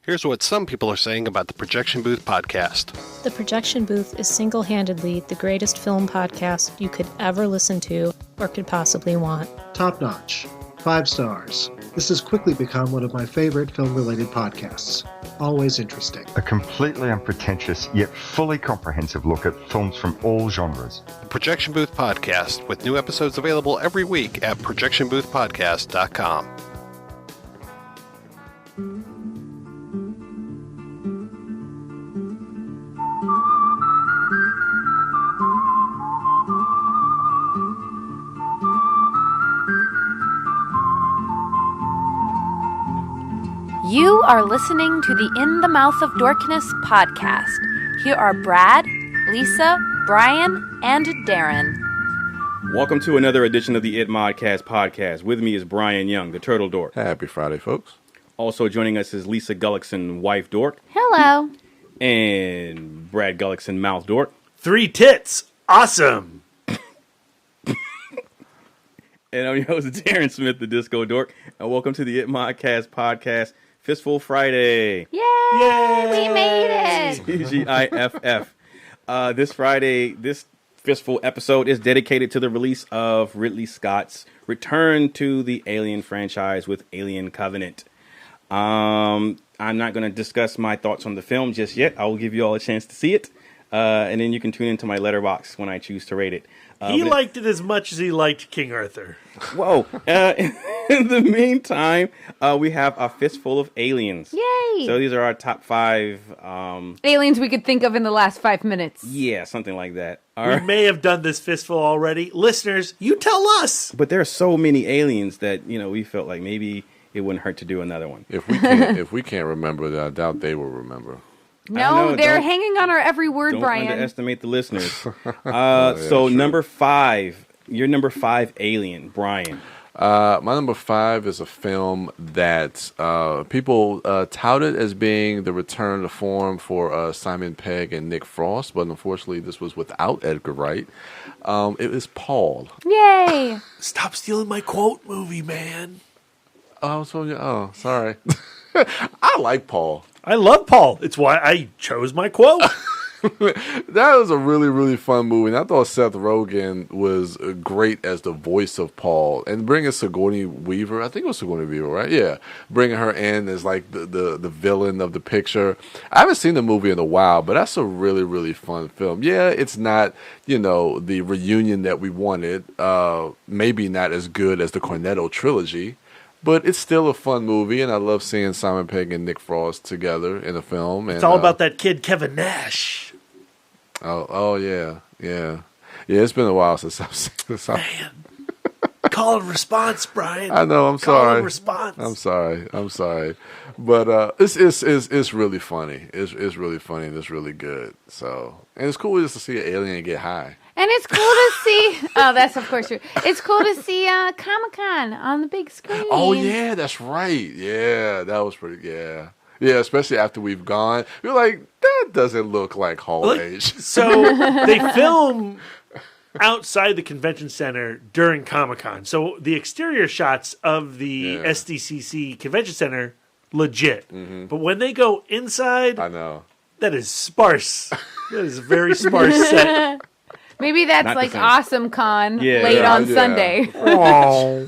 Here's what some people are saying about the Projection Booth podcast. The Projection Booth is single-handedly the greatest film podcast you could ever listen to or could possibly want. Top notch. 5 stars. This has quickly become one of my favorite film-related podcasts. Always interesting. A completely unpretentious yet fully comprehensive look at films from all genres. The Projection Booth podcast, with new episodes available every week at projectionboothpodcast.com. You are listening to the In the Mouth of Dorkness podcast. Here are Brad, Lisa, Brian, and Darren. Welcome to another edition of the It Modcast podcast. With me is Brian Young, the Turtle Dork. Happy Friday, folks. Also joining us is Lisa Gullickson, Wife Dork. Hello. And Brad Gullickson, Mouth Dork. 3 tits. Awesome. And I'm your host, Darren Smith, the Disco Dork. And welcome to the It Modcast podcast, Fistful Friday. Yay! We made it! TGIFF. This Friday, this Fistful episode is dedicated to the release of Ridley Scott's return to the Alien franchise with Alien Covenant. I'm not going to discuss my thoughts on the film just yet. I will give you all a chance to see it. And then you can tune into my letterbox when I choose to rate it. He liked it as much as he liked King Arthur. Whoa. In the meantime, we have a Fistful of Aliens. Yay! So these are our top 5... aliens we could think of in the last 5 minutes. Yeah, something like that. We may have done this Fistful already. Listeners, you tell us! But there are so many aliens that, we felt like maybe it wouldn't hurt to do another one. If we can't remember that, I doubt they will remember. No, they're hanging on our every word, Brian. Don't underestimate the listeners. So number 5, your number 5 alien, Brian. My number 5 is a film that people touted as being the return to form for Simon Pegg and Nick Frost, but unfortunately this was without Edgar Wright. It was Paul. Yay! Stop stealing my quote movie, man. Oh, sorry. I like Paul. I love Paul. It's why I chose my quote. That was a really, really fun movie. And I thought Seth Rogen was great as the voice of Paul. And bringing Sigourney Weaver, I think it was Sigourney Weaver, right? Yeah. Bringing her in as like the villain of the picture. I haven't seen the movie in a while, but that's a really, really fun film. Yeah, it's not, the reunion that we wanted. Maybe not as good as the Cornetto trilogy. But it's still a fun movie, and I love seeing Simon Pegg and Nick Frost together in a film. And, it's all about that kid, Kevin Nash. Oh yeah. It's been a while since I've seen this. Man, call and response, Brian. I know. I'm sorry. Call and response. I'm sorry. But it's really funny. It's really funny and it's really good. So, and it's cool just to see an alien get high. And it's cool to see... Oh, that's of course true. It's cool to see Comic-Con on the big screen. Oh, yeah, that's right. Yeah, that was pretty... Yeah, especially after we've gone. You're like, that doesn't look like Hall Age. So they film outside the convention center during Comic-Con. So the exterior shots of the SDCC convention center, legit. Mm-hmm. But when they go inside... I know. That is sparse. That is a very sparse set. Maybe that's Not like Awesome Con late Yeah, on yeah. Sunday. Oh.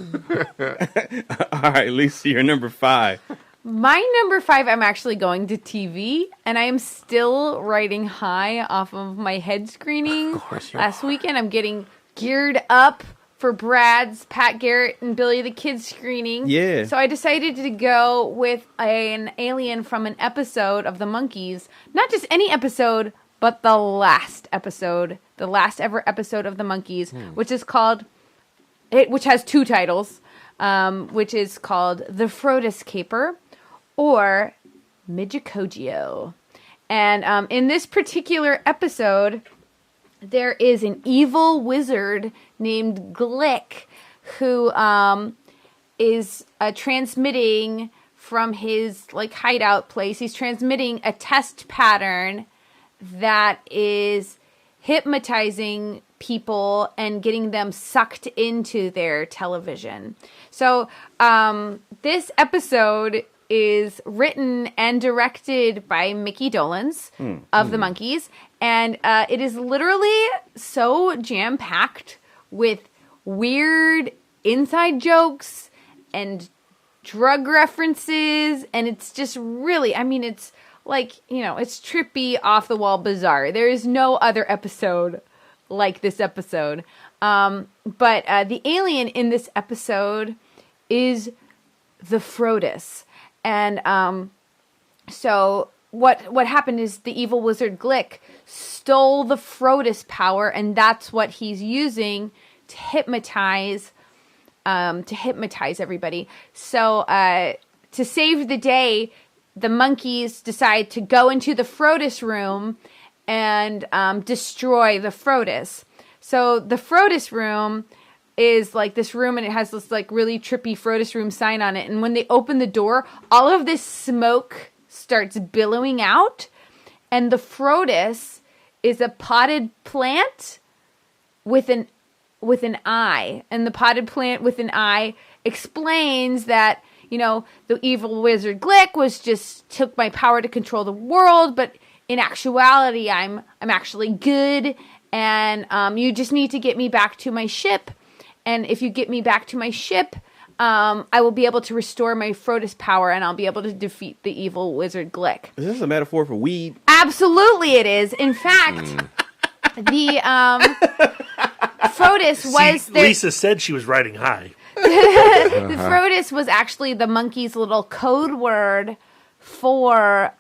All right, Lisa, your number 5. My number 5, I'm actually going to TV, and I am still riding high off of my head screening. Of course you Last weekend, I'm getting geared up for Brad's Pat Garrett and Billy the Kid screening. Yeah. So I decided to go with an alien from an episode of The Monkees. Not just any episode, but the last episode. The last ever episode of The Monkees, which is called... which has 2 titles, which is called The Frodis Caper or Midgekogio. And in this particular episode, there is an evil wizard named Glick who is transmitting from his hideout place. He's transmitting a test pattern that is hypnotizing people and getting them sucked into their television. So this episode is written and directed by Mickey Dolenz of the Monkees, and it is literally so jam-packed with weird inside jokes and drug references, and it's just really, I mean, it's like, you know, it's trippy, off-the-wall bizarre. There is no other episode like this episode. But the alien in this episode is the Frodus. And so what happened is the evil wizard Glick stole the Frodus power, and that's what he's using to hypnotize everybody. So to save the day, the monkeys decide to go into the Frodus room and destroy the Frodus. So the Frodus room is like this room, and it has this like really trippy Frodus room sign on it. And when they open the door, all of this smoke starts billowing out, and the Frodus is a potted plant with an eye. And the potted plant with an eye explains that, you know, the evil wizard Glick took my power to control the world, but in actuality, I'm actually good, and you just need to get me back to my ship. And if you get me back to my ship, I will be able to restore my Frodus power, and I'll be able to defeat the evil wizard Glick. Is this a metaphor for weed? Absolutely, it is. In fact, the Frodus was Lisa said she was riding high. The Frodus was actually the monkeys' little code word for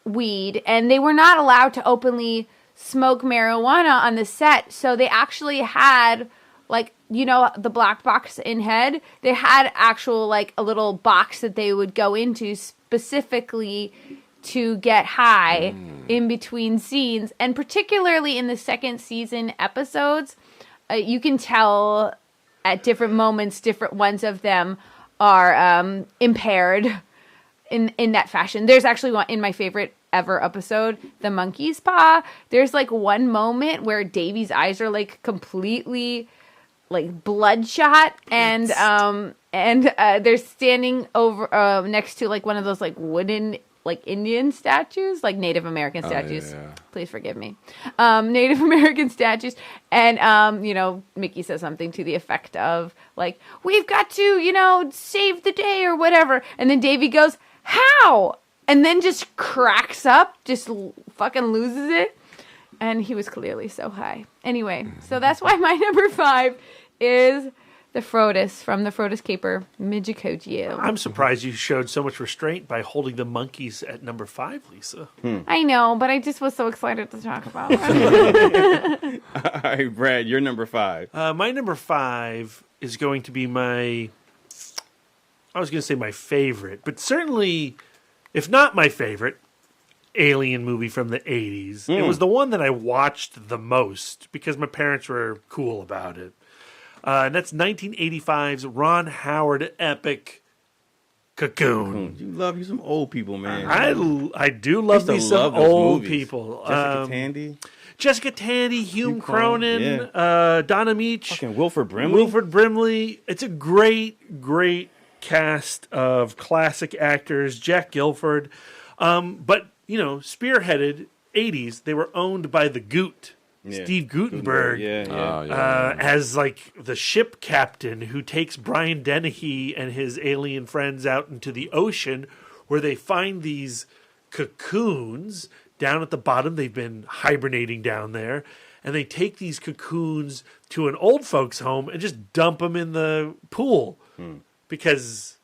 weed, and they were not allowed to openly smoke marijuana on the set, so they actually had, like, you know, the black box in Head? They had actual, like, a little box that they would go into specifically to get high in between scenes, and particularly in the second season episodes, you can tell at different moments, different ones of them are impaired in that fashion. There's actually one in my favorite ever episode, The Monkey's Paw. There's like one moment where Davy's eyes are like completely like bloodshot, and they're standing over next to like one of those like wooden like Indian statues, like Native American statues. Yeah. Please forgive me. Native American statues. And, you know, Mickey says something to the effect of, like, we've got to, you know, save the day or whatever. And then Davy goes, how? And then just cracks up, just fucking loses it. And he was clearly so high. Anyway, so that's why my number 5 is the Frodus from the Frodus Caper, Midgicogio. I'm surprised you showed so much restraint by holding the monkeys at number 5, Lisa. I know, but I just was so excited to talk about it. All right, Brad, you're number 5. My number 5 is going to be I was going to say my favorite, but certainly, if not my favorite, alien movie from the 80s. It was the one that I watched the most because my parents were cool about it. And that's 1985's Ron Howard epic Cocoon. You love you some old people, man. I do love me some old people. Jessica Tandy, Hume Cronin, Donna Meach, fucking Wilford Brimley. It's a great, great cast of classic actors. Jack Gilford, but you know, spearheaded 80s. They were owned by the Goot. Yeah. Steve Guttenberg as like the ship captain who takes Brian Dennehy and his alien friends out into the ocean, where they find these cocoons down at the bottom. They've been hibernating down there, and they take these cocoons to an old folks' home and just dump them in the pool because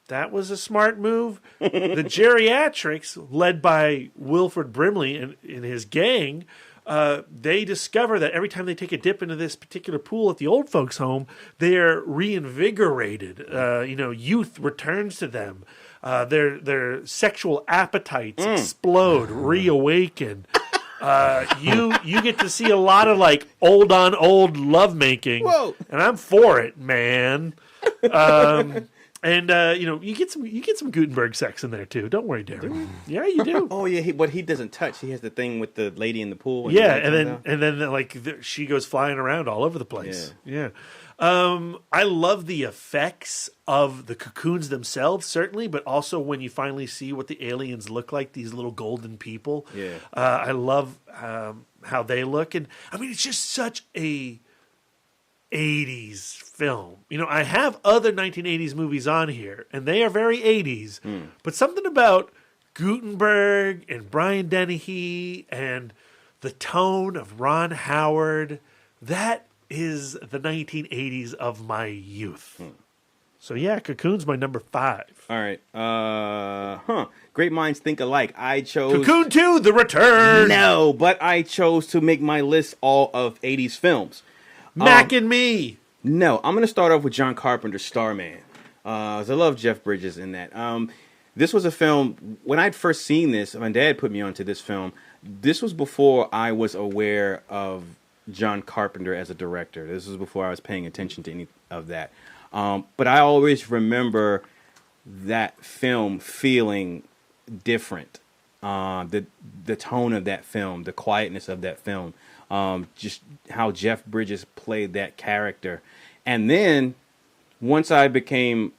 that was a smart move. The geriatrics, led by Wilford Brimley and his gang, they discover that every time they take a dip into this particular pool at the old folks' home, they're reinvigorated. Youth returns to them. Their sexual appetites explode, reawaken. You get to see a lot of like old on old lovemaking. Whoa. And I'm for it, man. And you get some Gutenberg sex in there too. Don't worry, Darren. Yeah, you do. Oh yeah, but he doesn't touch. He has the thing with the lady in the pool. Yeah, and then she goes flying around all over the place. Yeah. I love the effects of the cocoons themselves, certainly, but also when you finally see what the aliens look like, these little golden people. Yeah. I love how they look, and I mean it's just such a 80s film. I have other 1980s movies on here, and they are very 80s, but something about Gutenberg and Brian Dennehy and the tone of Ron Howard, that is the 1980s of my youth. So yeah, Cocoon's my number 5. All right. Great minds think alike. I chose Cocoon 2, The Return. No, but I chose to make my list all of 80s films. Mac and Me. No, I'm going to start off with John Carpenter's Starman. I love Jeff Bridges in that. This was a film, when I'd first seen this, my dad put me onto this film. This was before I was aware of John Carpenter as a director. This was before I was paying attention to any of that. But I always remember that film feeling different. The tone of that film, the quietness of that film. Just how Jeff Bridges played that character. And then once I became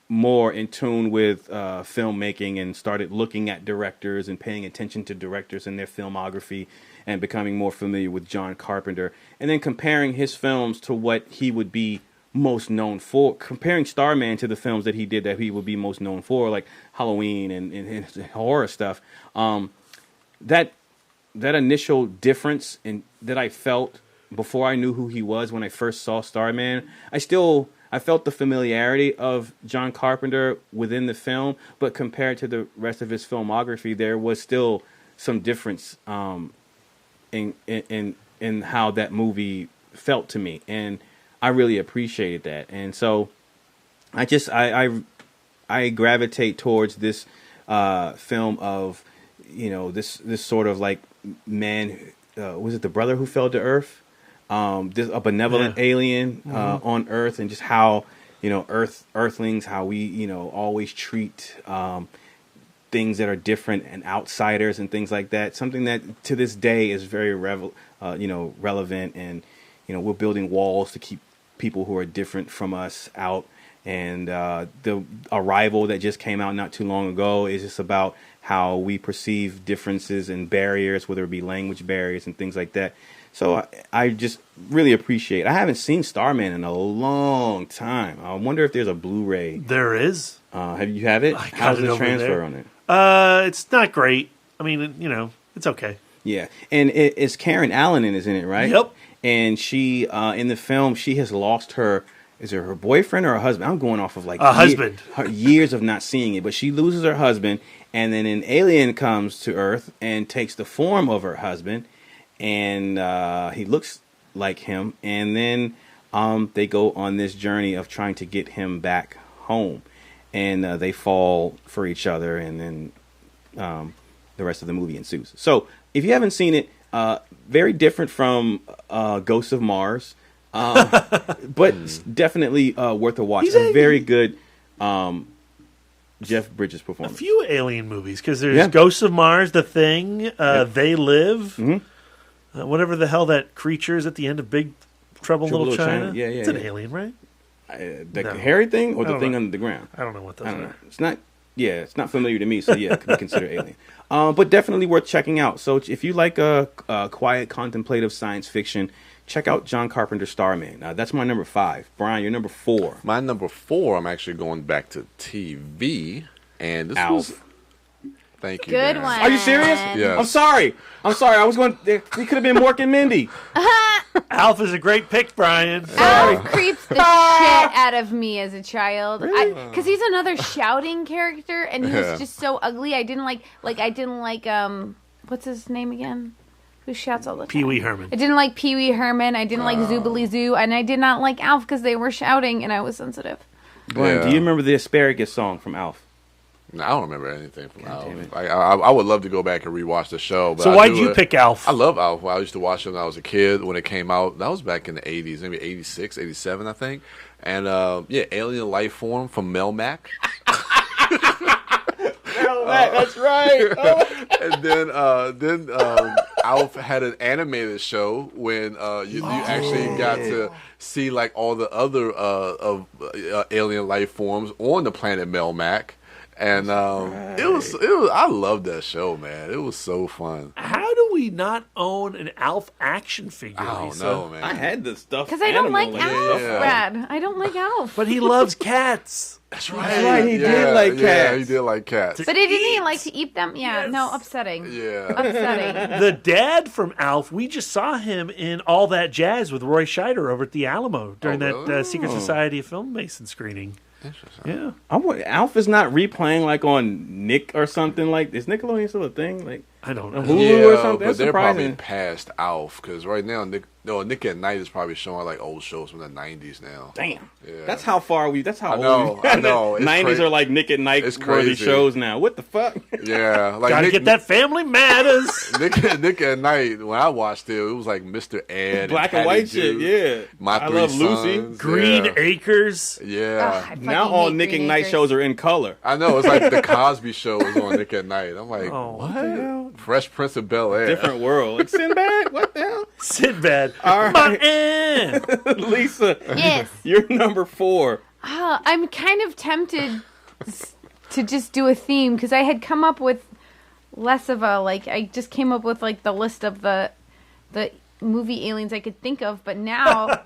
more in tune with filmmaking and started looking at directors and paying attention to directors and their filmography and becoming more familiar with John Carpenter, and then comparing his films to what he would be most known for, comparing Starman to the films that he did that he would be most known for, like Halloween and horror stuff, that initial difference that I felt before I knew who he was when I first saw Starman, I felt the familiarity of John Carpenter within the film, but compared to the rest of his filmography, there was still some difference in how that movie felt to me, and I really appreciated that. And so I gravitate towards this film of this sort of like man, was it the brother who fell to Earth? A benevolent alien on Earth, and just how Earthlings, how we always treat things that are different and outsiders and things like that. Something that to this day is very relevant, and we're building walls to keep people who are different from us out. And the Arrival that just came out not too long ago is just about how we perceive differences and barriers, whether it be language barriers and things like that. So I just really appreciate it. I haven't seen Starman in a long time. I wonder if there's a Blu-ray. There is. Have it? How's the transfer on it? It's not great. I mean, it's okay. Yeah. And it's Karen Allen is in it, right? Yep. And she, in the film, she has lost her, is it her boyfriend or her husband? I'm going off of like husband. Her years of not seeing it, but she loses her husband, and then an alien comes to Earth and takes the form of her husband, and he looks like him, and then they go on this journey of trying to get him back home, and they fall for each other, and then the rest of the movie ensues. So if you haven't seen it, very different from Ghosts of Mars, but definitely worth a watch. A very good Jeff Bridges performance. A few alien movies, because there's Ghosts of Mars, The Thing, They Live, whatever the hell that creature is at the end of Big Trouble in Little China. Yeah, it's an alien, right? The hairy thing or the thing under the ground? I don't know what those are. It's not. Yeah, it's not familiar to me, so yeah, it could be considered alien. But definitely worth checking out. So if you like a quiet, contemplative science fiction, check out John Carpenter's Starman. That's my number 5. Brian, you're number 4. My number 4, I'm actually going back to TV, and this was... Thank you. Good Dan. one. Are you serious? Yes. I'm sorry. I was going... We could have been Mork and Mindy. Alf is a great pick, Brian. Alf creeps the shit out of me as a child. Because he's another shouting character, and he was just so ugly. I didn't like, what's his name again? Who shouts all the time? Pee-wee Herman. I didn't like Pee-wee Herman. I didn't like Zoobly Zoo. And I did not like Alf because they were shouting, and I was sensitive. Brian, do you remember the Asparagus song from Alf? No, I don't remember anything from Alf. I would love to go back and rewatch the show. But So why'd you pick Alf? I love Alf. I used to watch it when I was a kid when it came out. That was back in the 80s, maybe 86, 87, I think. And Alien Life Form from Melmac. That's right. Oh. And then Alf had an animated show when you actually got to see like all the other alien life forms on the planet Melmac. And it was I loved that show, man. It was so fun. How do we not own an Alf action figure? I don't Lisa? know, man. I had the stuff Because I don't like animal Alf, Yeah. Brad. I don't like Alf. But he loves cats. That's right, he did like Yeah, cats. he did like cats. But didn't he like to eat them? Yeah, no, upsetting. Yeah. Upsetting. The dad from Alf, we just saw him in All That Jazz with Roy Scheider over at the Alamo during Oh, that really? Secret Society of Filmmason screening. Yeah. Alf is not replaying like on Nick or something. Like, is Nickelodeon still a thing? Like, I don't on know. Hulu or something? but That's they're probably surprising. past Alf because right now Nick at Night is probably showing like old shows from the 90s now. Damn. Yeah. That's how far we. That's how I know, old we. I know. It's 90s crazy. are like Nick at Night It's worthy crazy. shows now. What the fuck? Yeah, like Gotta get that Family Matters. Nick at Night. When I watched it, it was like Mr. Ed, Black and Patty white Duke, shit. Yeah. My I Three love Lucy. Sons, Green yeah. Acres. Yeah. Ugh, I Now fucking all hate Nick Green at Night Acres. shows are in color. I know, it's like the Cosby Show is on Nick at Night. I'm like, Oh, what? Fresh Prince of Bel-Air. Different world. Like Sinbad. What the hell? Sinbad. All My right. aunt. Lisa. Yes. You're number 4. I'm kind of tempted to just do a theme because I had come up with less of a I just came up with like the list of the movie aliens I could think of, but now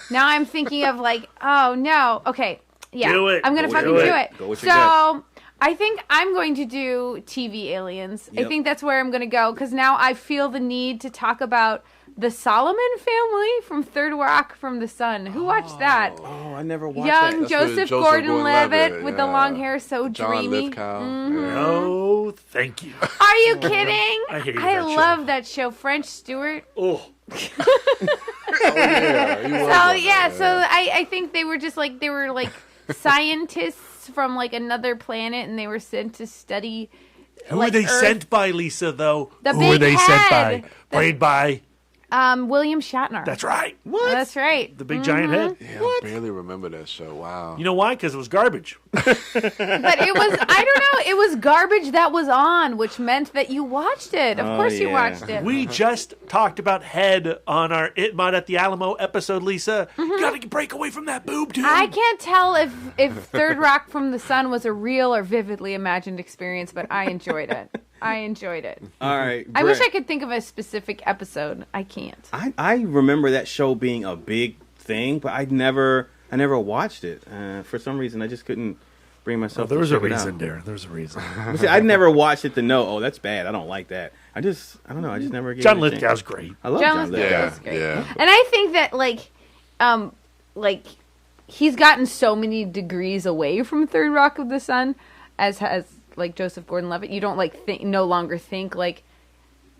I'm thinking of like, oh no, okay, yeah, Do it. I'm gonna Go fucking with do it. it. Go with your So I think I'm going to do TV aliens. I Yep. think that's where I'm gonna go because now I feel the need to talk about the Solomon family from Third Rock from the Sun. Who watched that? Oh, I never watched Young that. That's Joseph with Joseph Gordon-Levitt Gordon-Levitt, with the yeah. long hair, so John dreamy. Lithgow. No, thank you. Are you kidding? I hated that show. love that show. French Stewart. Oh, Yeah, he was So on yeah, that, so I think they were just like scientists from like another planet, and they were sent to study. who like were they Earth. sent by, Lisa? Though The who were big they sent head. by? Played by. William Shatner. That's right. That's right. The big giant head. Yeah, I barely remember that show. Wow. You know why? Because it was garbage. But it was, I don't know, it was garbage that was on, which meant that you watched it. Of course you yeah. watched it. We just talked about Head on our It Mod at the Alamo episode, Lisa. You gotta break away from that boob, dude. I can't tell if Third Rock from the Sun was a real or vividly imagined experience, but I enjoyed it. I enjoyed it. All right. I wish I Brett. could think of a specific episode. I can't. I remember that show being a big thing, but I never watched it. For some reason, I just couldn't bring myself there to was a check it out. reason, Darren. There was a reason. But see, I never watched it to know, oh, that's bad. I don't like that. I don't know. I just never gave John it a chance. Lithgow's great. I love John John Lithgow. Lithgow. That's great. Yeah. And I think that like he's gotten so many degrees away from Third Rock of the Sun, as has like Joseph Gordon-Levitt. You don't no longer think like,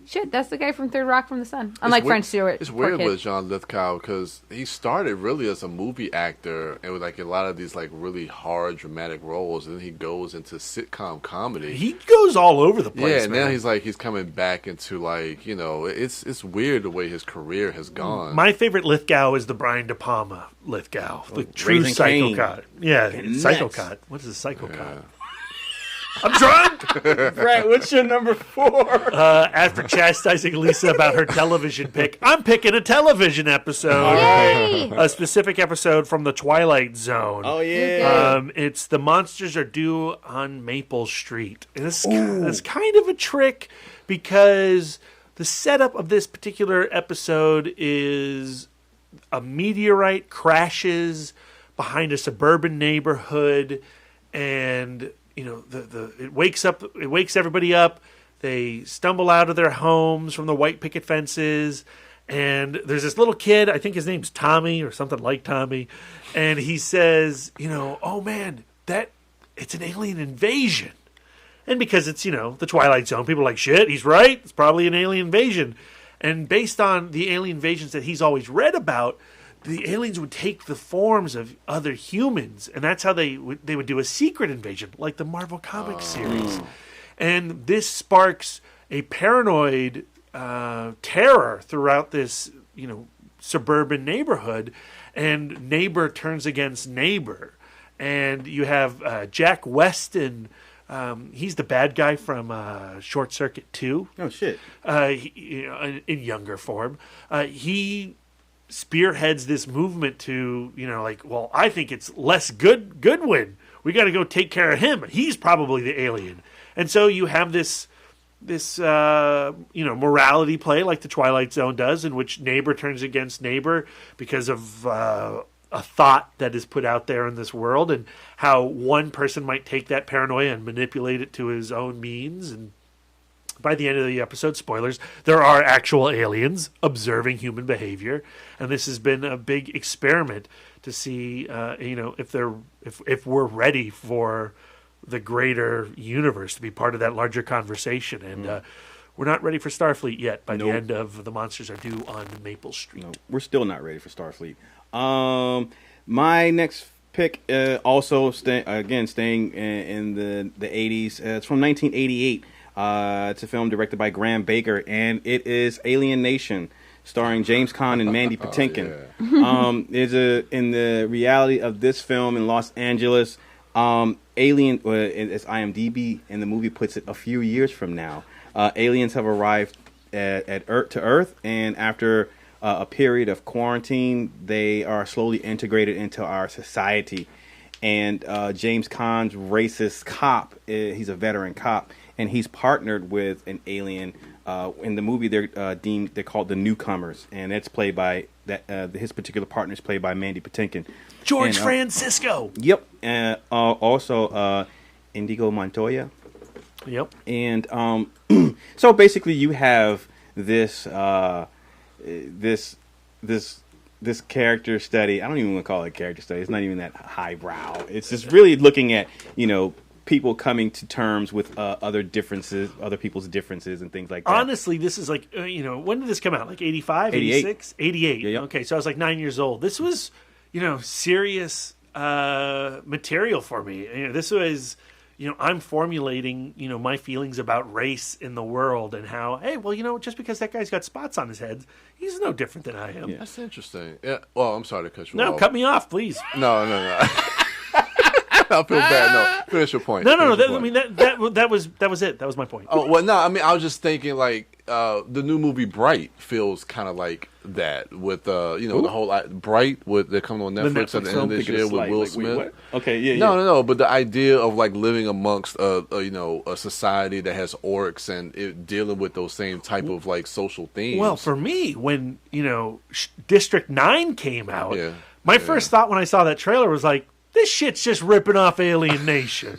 shit, that's the guy from Third Rock from the Sun. Unlike French Stewart. It's Poor weird kid. with John Lithgow because he started really as a movie actor and with like a lot of these like really hard dramatic roles, and then he goes into sitcom comedy. He goes all over the place. Yeah, and now man. he's coming back into like, you know, it's weird the way his career has gone. My favorite Lithgow is the Brian De Palma Lithgow, the true Raising Cain. psychopath. Yeah, Nuts. psychopath. What is a psychopath? I'm drunk. Brett, what's your number 4? After chastising Lisa about her television pick, I'm picking a television episode. Yay! A specific episode from the Twilight Zone. Oh yeah. It's The Monsters Are Due on Maple Street. And it's kind of a trick because the setup of this particular episode is a meteorite crashes behind a suburban neighborhood, and you know it wakes everybody up. They stumble out of their homes from the white picket fences, and there's this little kid, I think his name's Tommy or something like Tommy, and he says, you know, oh man, it's an alien invasion. And because it's, you know, the Twilight Zone, people are like, shit, he's right, it's probably an alien invasion. And based on the alien invasions that he's always read about, the aliens would take the forms of other humans, and that's how they would do a secret invasion, like the Marvel Comics series. And this sparks a paranoid terror throughout this, suburban neighborhood, and neighbor turns against neighbor. And you have Jack Weston. He's the bad guy from Short Circuit 2. Oh, shit. In younger form. He spearheads this movement to, I think it's Les Goodwin. We got to go take care of him. He's probably the alien. And so you have this morality play like the Twilight Zone does, in which neighbor turns against neighbor because of a thought that is put out there in this world, and how one person might take that paranoia and manipulate it to his own means. And by the end of the episode, spoilers, there are actual aliens observing human behavior, and this has been a big experiment to see, if we're ready for the greater universe to be part of that larger conversation. And we're not ready for Starfleet yet. By the end of The Monsters Are Due on Maple Street. No, we're still not ready for Starfleet. My next pick, also staying in the 80s. It's from 1988. It's a film directed by Graham Baker, and it is Alien Nation, starring James Caan and Mandy Patinkin. In the reality of this film in Los Angeles, alien, as IMDb and the movie puts it, a few years from now, aliens have arrived at Earth, and after a period of quarantine, they are slowly integrated into our society. And James Caan's racist cop, he's a veteran cop, and he's partnered with an alien. In the movie, they're called the Newcomers, and it's played by his particular partner is played by Mandy Patinkin. George Francisco. Yep. Also, Indigo Montoya. Yep. And so basically, you have this this character study. I don't even want to call it a character study. It's not even that highbrow. It's just really looking at people coming to terms with other people's differences and things like that. Honestly, this is like when did this come out? Like 85, 86, 88. Yeah. Okay, so I was like 9 years old. This was serious material for me. This was I'm formulating my feelings about race in the world, and how, hey, well, just because that guy's got spots on his head, he's no different than I am. Yeah. That's interesting. Yeah. Well, I'm sorry to cut you off. No, cut me off, please. No. I feel bad. No, finish your point. No. That was it. That was my point. Oh well, no. I mean, I was just thinking like the new movie Bright feels kind of like that with the whole Bright they're coming on Netflix at the end of this year with Will Smith. Wait, okay, yeah. No. But the idea of like living amongst a society that has orcs and dealing with those same type of like social themes. Well, for me, when District 9 came out, my first thought when I saw that trailer was like, this shit's just ripping off Alien Nation.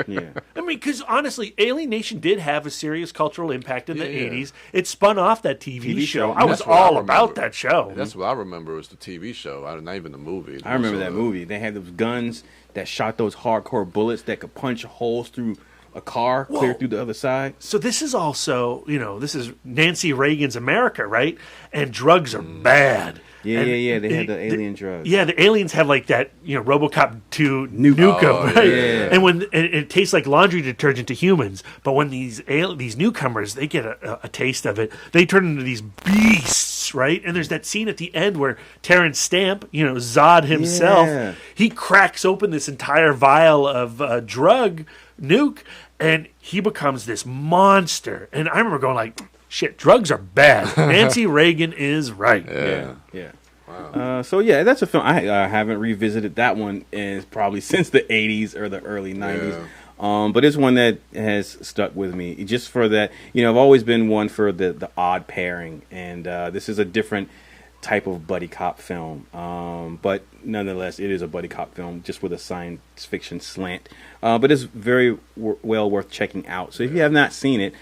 Yeah. I mean, because honestly, Alien Nation did have a serious cultural impact in the 80s. It spun off that TV show. I was all about that show. That's what I remember was the TV show, not even the movie. I remember that movie. They had those guns that shot those hardcore bullets that could punch holes through a car, clear through the other side. So this is also, this is Nancy Reagan's America, right? And drugs are bad. Yeah. They had the alien drugs. Yeah, the aliens have like that, RoboCop 2 Nukem, right? Yeah. And it tastes like laundry detergent to humans, but when these newcomers, they get a taste of it, they turn into these beasts, right? And there's that scene at the end where Terrence Stamp, Zod himself, he cracks open this entire vial of drug nuke, and he becomes this monster. And I remember going like, shit, drugs are bad. Nancy Reagan is right. Yeah. Wow. That's a film. I haven't revisited that one probably since the 80s or the early 90s. But it's one that has stuck with me just for that. I've always been one for the odd pairing, and this is a different type of buddy cop film. But nonetheless, it is a buddy cop film just with a science fiction slant. But it's very well worth checking out. So if you have not seen it,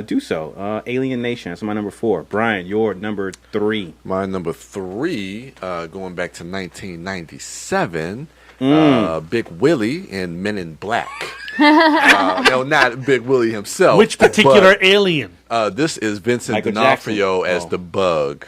do so. Alien Nation. That's my number 4. Brian, your number 3. My number 3, going back to 1997, Big Willie in Men in Black. No, not Big Willie himself. Which particular alien? This is Vincent Michael D'Onofrio Jackson. as the Bug,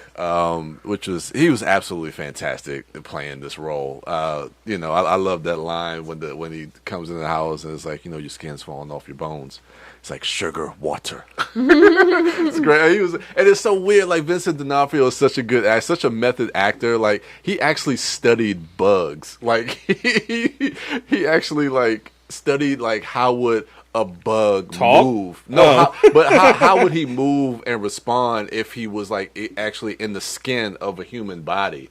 he was absolutely fantastic at playing this role. I love that line when he comes in the house and it's like, your skin's falling off your bones. It's like sugar, water. It's great. And it's so weird. Like Vincent D'Onofrio is such a good actor, such a method actor. Like he actually studied bugs. Like he actually studied how would a bug Talk? move? No, how would he move and respond if he was actually in the skin of a human body?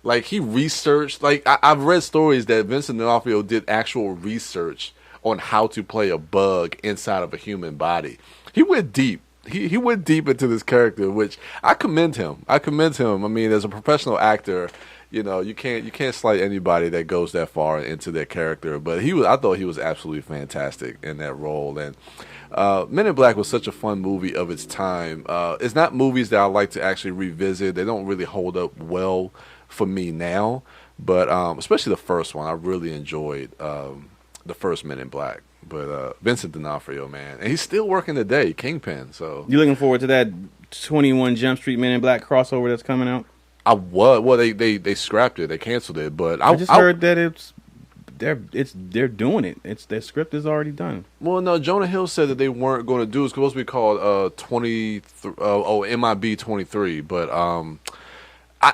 Like he researched. I've read stories that Vincent D'Onofrio did actual research on how to play a bug inside of a human body. He went deep. He went deep into this character, which I commend him. I mean, as a professional actor, you can't slight anybody that goes that far into their character. But I thought he was absolutely fantastic in that role. And Men in Black was such a fun movie of its time. It's not movies that I like to actually revisit. They don't really hold up well for me now. But especially the first one, I really enjoyed the first Men in Black. But Vincent D'Onofrio, man, and he's still working today, Kingpin. So You looking forward to that 21 Jump Street Men in Black crossover that's coming out? they scrapped it, they canceled it, but I just heard that they're doing it. Their script is already done. Well, no, Jonah Hill said that they weren't going to do it. It's supposed to be called MIB 23, but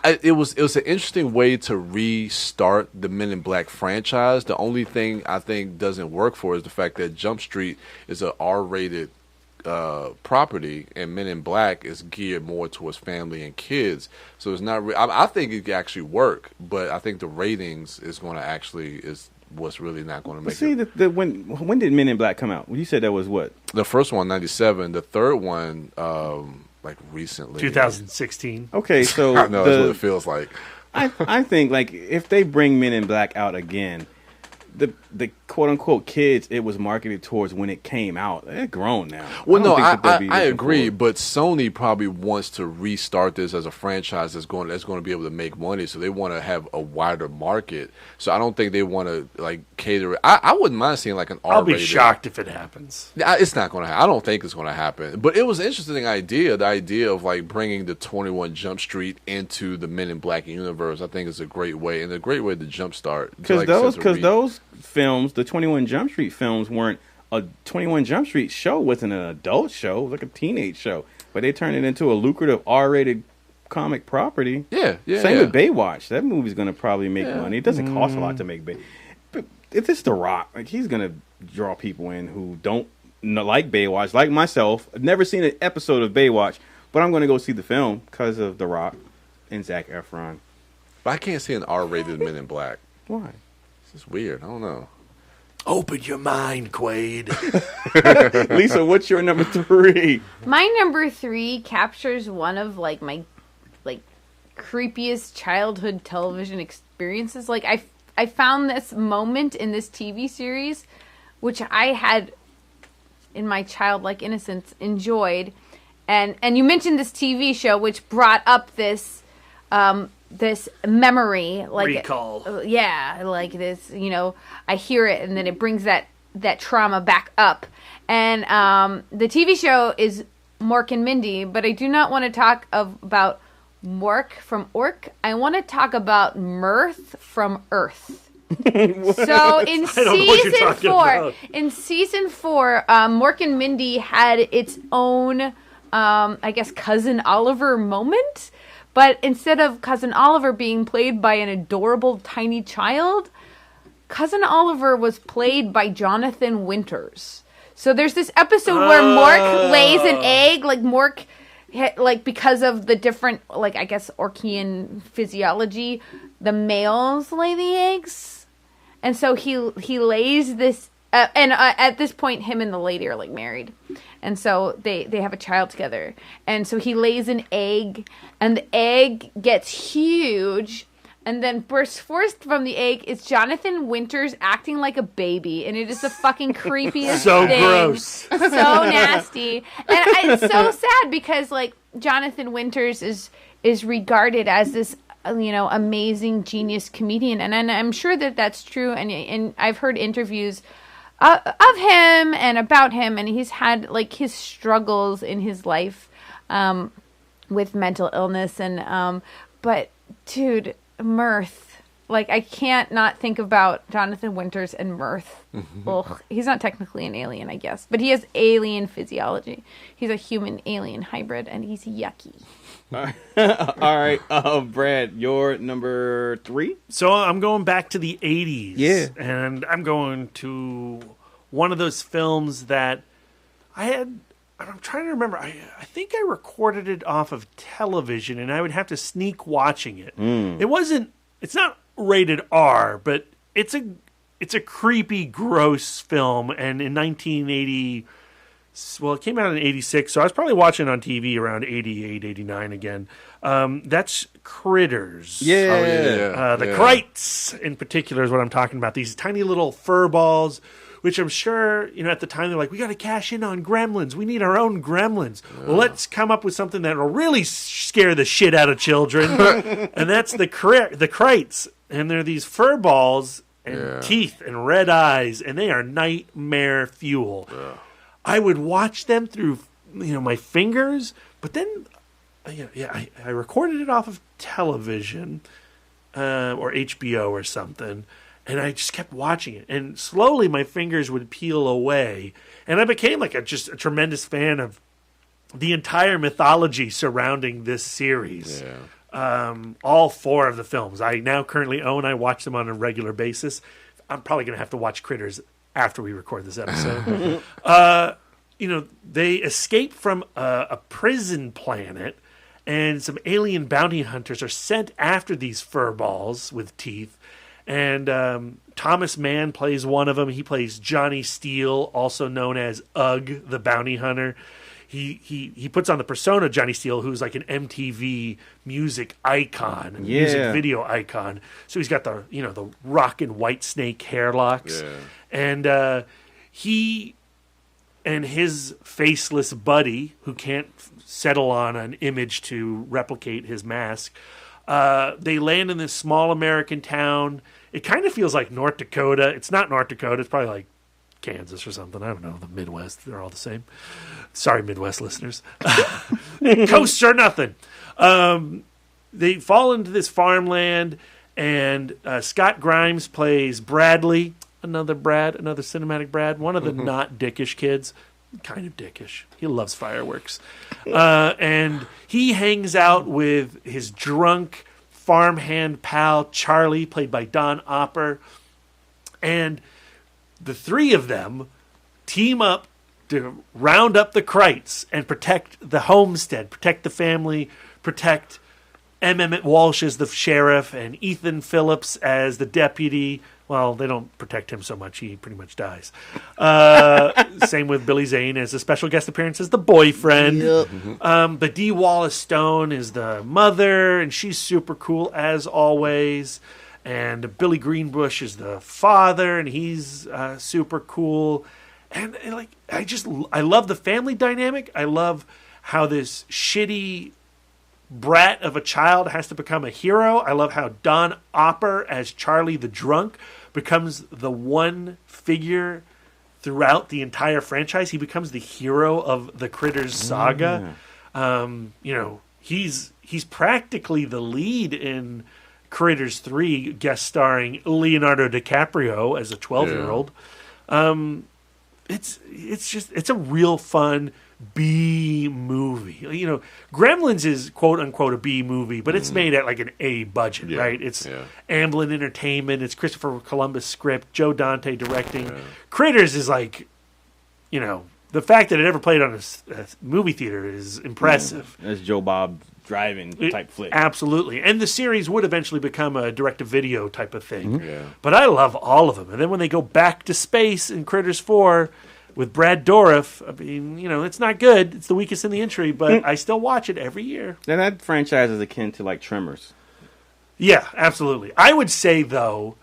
it was an interesting way to restart the Men in Black franchise. The only thing I think doesn't work for it is the fact that Jump Street is a R-rated property, and Men in Black is geared more towards family and kids. So it's not. I think it could actually work, but I think the ratings is going to is what's really not going to make it. See, when did Men in Black come out? You said that was what? The first one, 97. The third one, recently. 2016. Okay, so I know that's what it feels like. I think if they bring Men in Black out again, the quote unquote kids it was marketed towards when it came out, they're grown now. Well, I agree, but Sony probably wants to restart this as a franchise that's going to be able to make money, so they want to have a wider market. So I don't think they want to cater it. I wouldn't mind seeing an R-rated. I'll be shocked if it happens. It's not going to happen. I don't think it's going to happen. But it was an interesting idea. The idea of bringing the 21 Jump Street into the Men in Black universe, I think is a great way, and a great way to jumpstart. Because those films, the 21 Jump Street films, weren't a 21 Jump Street show. Wasn't an adult show, like a teenage show, but they turned it into a lucrative R-rated comic property. Yeah. Same with Baywatch. That movie's going to probably make money. It doesn't cost a lot to make but if it's The Rock, he's going to draw people in who don't like Baywatch, like myself. I've never seen an episode of Baywatch, but I'm going to go see the film because of The Rock and Zac Efron. But I can't see an R-rated Men in Black. Why? It's weird. I don't know. Open your mind, Quaid. Lisa, what's your number 3? My number 3 captures one of my creepiest childhood television experiences. I found this moment in this TV series, which I had in my childlike innocence enjoyed, and you mentioned this TV show, which brought up this memory, recall. This, I hear it and then it brings that trauma back up. And the TV show is Mork and Mindy, but I do not want to talk about Mork from Ork. I want to talk about Mirth from Earth. So in season 4, Mork and Mindy had its own, Cousin Oliver moment. But instead of Cousin Oliver being played by an adorable tiny child, Cousin Oliver was played by Jonathan Winters. So there's this episode where Mork lays an egg, Mork, because of the different, Orkian physiology, the males lay the eggs. And so he lays this, at this point, him and the lady are married. And so they have a child together. And so he lays an egg, and the egg gets huge, and then bursts forth from the egg is Jonathan Winters acting like a baby. And it is the fucking creepiest so thing. Gross. So nasty. And it's so sad because, Jonathan Winters is regarded as this, amazing genius comedian. And I'm sure that that's true. And I've heard interviews of him and about him, and he's had like his struggles in his life with mental illness, and but dude, Mirth. Like, I can't not think about Jonathan Winters and Mirth. Ugh. He's not technically an alien, I guess, but he has alien physiology. He's a human-alien hybrid, and he's yucky. All right, Brad, your number 3? So I'm going back to the 80s. Yeah. And I'm going to one of those films that I'm trying to remember. I think I recorded it off of television, and I would have to sneak watching it. It's not rated R, but it's a creepy, gross film. And in 1980, well, it came out in 86, so I was probably watching it on TV around 88, 89 again. That's Critters. The Krites, in particular, is what I'm talking about. These tiny little fur balls, which I'm sure, at the time, they're like, we got to cash in on Gremlins. We need our own Gremlins. Well, let's come up with something that will really scare the shit out of children. And that's the Krites. And they're these fur balls and teeth and red eyes, and they are nightmare fuel. Yeah. I would watch them through, my fingers, but then, I recorded it off of television or HBO or something, and I just kept watching it. And slowly my fingers would peel away, and I became like a tremendous fan of the entire mythology surrounding this series. Yeah. All 4 of the films I now currently own. I watch them on a regular basis. I'm probably going to have to watch Critters after we record this episode. They escape from a prison planet, and some alien bounty hunters are sent after these fur balls with teeth. And Thomas Mann plays one of them. He plays Johnny Steele, also known as Ugg, the bounty hunter. He puts on the persona of Johnny Steele, who's like an MTV music icon, music video icon. So he's got the rockin' White Snake hair locks, and he and his faceless buddy, who can't settle on an image to replicate his mask, they land in this small American town. It kind of feels like North Dakota. It's not North Dakota. It's probably like Kansas or something. I don't know. The Midwest. They're all the same. Sorry, Midwest listeners. Coasts are nothing. They fall into this farmland, and Scott Grimes plays Bradley. Another cinematic Brad. One of the not dickish kids. Kind of dickish. He loves fireworks. And he hangs out with his drunk farmhand pal, Charlie, played by Don Opper. And the 3 of them team up to round up the Krites and protect the homestead, protect the family, protect M. Emmett Walsh as the sheriff and Ethan Phillips as the deputy. Well, they don't protect him so much. He pretty much dies. Same with Billy Zane as a special guest appearance as the boyfriend. Yep. But Dee Wallace Stone is the mother, and she's super cool as always. And Billy Greenbush is the father, and he's super cool. And I love the family dynamic. I love how this shitty brat of a child has to become a hero. I love how Don Opper as Charlie the drunk becomes the one figure throughout the entire franchise. He becomes the hero of the Critters saga. He's practically the lead in Critters 3, guest starring Leonardo DiCaprio as a 12-year-old. It's a real fun B movie. Gremlins is quote unquote a B movie, but it's made at like an A budget, right? It's Amblin Entertainment, it's Christopher Columbus script, Joe Dante directing. Critters is like, the fact that it ever played on a movie theater is impressive. That's Joe Bob driving type flick. Absolutely. And the series would eventually become a direct-to-video type of thing. But I love all of them. And then when they go back to space in Critters 4 with Brad Dourif, I mean, it's not good. It's the weakest in the entry, but I still watch it every year. And that franchise is akin to like Tremors. Yeah, absolutely. I would say, though,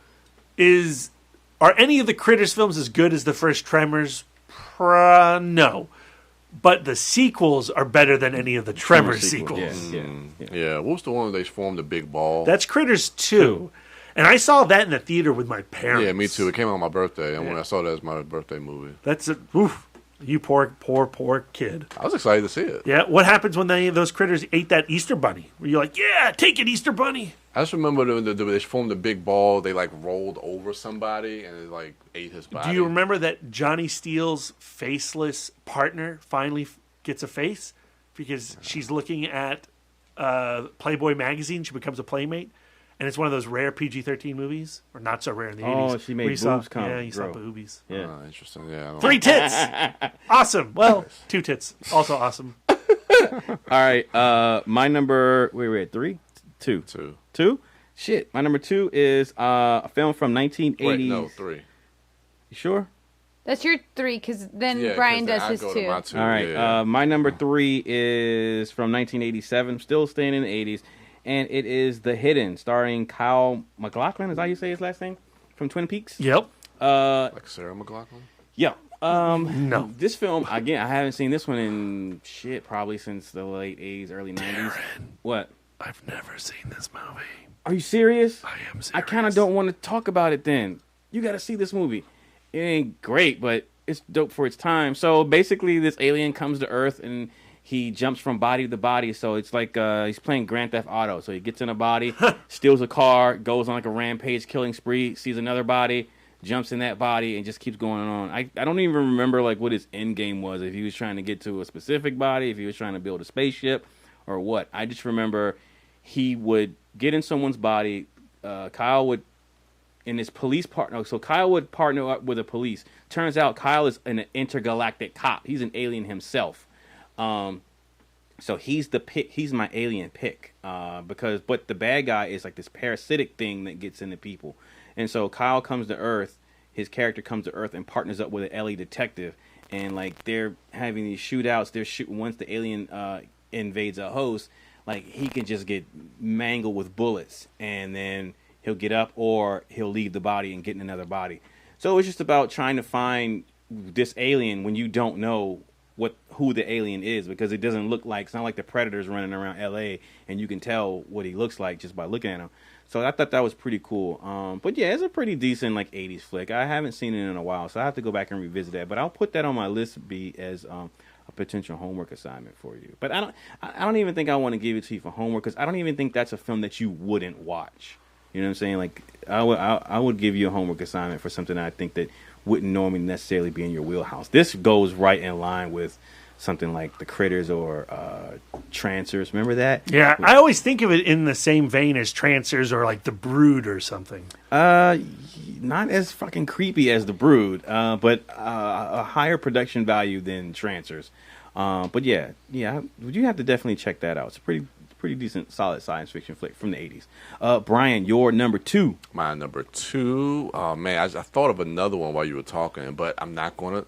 are any of the Critters films as good as the first Tremors? No. But the sequels are better than any of the Tremors sequels. Yeah. What was the one where they formed a big ball? That's Critters 2. And I saw that in the theater with my parents. Yeah, me too. It came out on my birthday, and when I saw that as my birthday movie, You poor kid. I was excited to see it. Yeah, what happens when those critters ate that Easter bunny? Where you're like, yeah, take it, Easter bunny. I just remember they formed a big ball. They like rolled over somebody and it like ate his body. Do you remember that Johnny Steele's faceless partner finally gets a face because she's looking at Playboy magazine? She becomes a playmate, and it's one of those rare PG-13 movies, or not so rare in the 80s. Oh, she made boobs come. Yeah, you saw boobies. Yeah, interesting. Yeah, 3 tits. Awesome. Well, 2 tits, also awesome. All right, my number. Wait, we're at 3, 2, 2. Shit, my number 2 is a film from 1980s. Wait, no, 3. You sure? That's your 3, because then Brian does his 2. All right, my number 3 is from 1987, still staying in the 80s, and it is The Hidden, starring Kyle MacLachlan. Is that how you say his last name? From Twin Peaks? Yep. Like Sarah McLachlan? Yeah. No. This film, again, I haven't seen this one in probably since the late 80s, early 90s. Aaron, what? I've never seen this movie. Are you serious? I am serious. I kind of don't want to talk about it then. You got to see this movie. It ain't great, but it's dope for its time. So basically, this alien comes to Earth and he jumps from body to body. So it's like he's playing Grand Theft Auto. So he gets in a body, steals a car, goes on like a rampage killing spree, sees another body, jumps in that body, and just keeps going on. I don't even remember like what his end game was. If he was trying to get to a specific body, if he was trying to build a spaceship, or what. I just remember he would get in someone's body. Kyle would, in his police partner. So Kyle would partner up with the police. Turns out Kyle is an intergalactic cop. He's an alien himself. So he's the pick. He's my alien pick. But the bad guy is like this parasitic thing that gets into people. And so Kyle comes to Earth. His character comes to Earth and partners up with an LA detective. And like they're having these shootouts. They're shooting once the alien invades a host. Like he can just get mangled with bullets, and then he'll get up or he'll leave the body and get in another body. So it's just about trying to find this alien when you don't know who the alien is, because it doesn't look like, it's not like the Predator's running around LA and you can tell what he looks like just by looking at him. So I thought that was pretty cool. But yeah, it's a pretty decent like 80s flick. I haven't seen it in a while, so I have to go back and revisit that. But I'll put that on my list B as a potential homework assignment for you. But I don't even think I want to give it to you for homework, because I don't even think that's a film that you wouldn't watch. You know what I'm saying? Like I would give you a homework assignment for something that I think that wouldn't normally necessarily be in your wheelhouse. This goes right in line with something like The Critters or Trancers. Remember that? Yeah, I always think of it in the same vein as Trancers or like The Brood or something. Not as fucking creepy as The Brood, but a higher production value than Trancers. But yeah, you have to definitely check that out. It's a pretty decent, solid science fiction flick from the 80s. Brian, your number 2. My number 2. Oh man, I thought of another one while you were talking, but I'm not gonna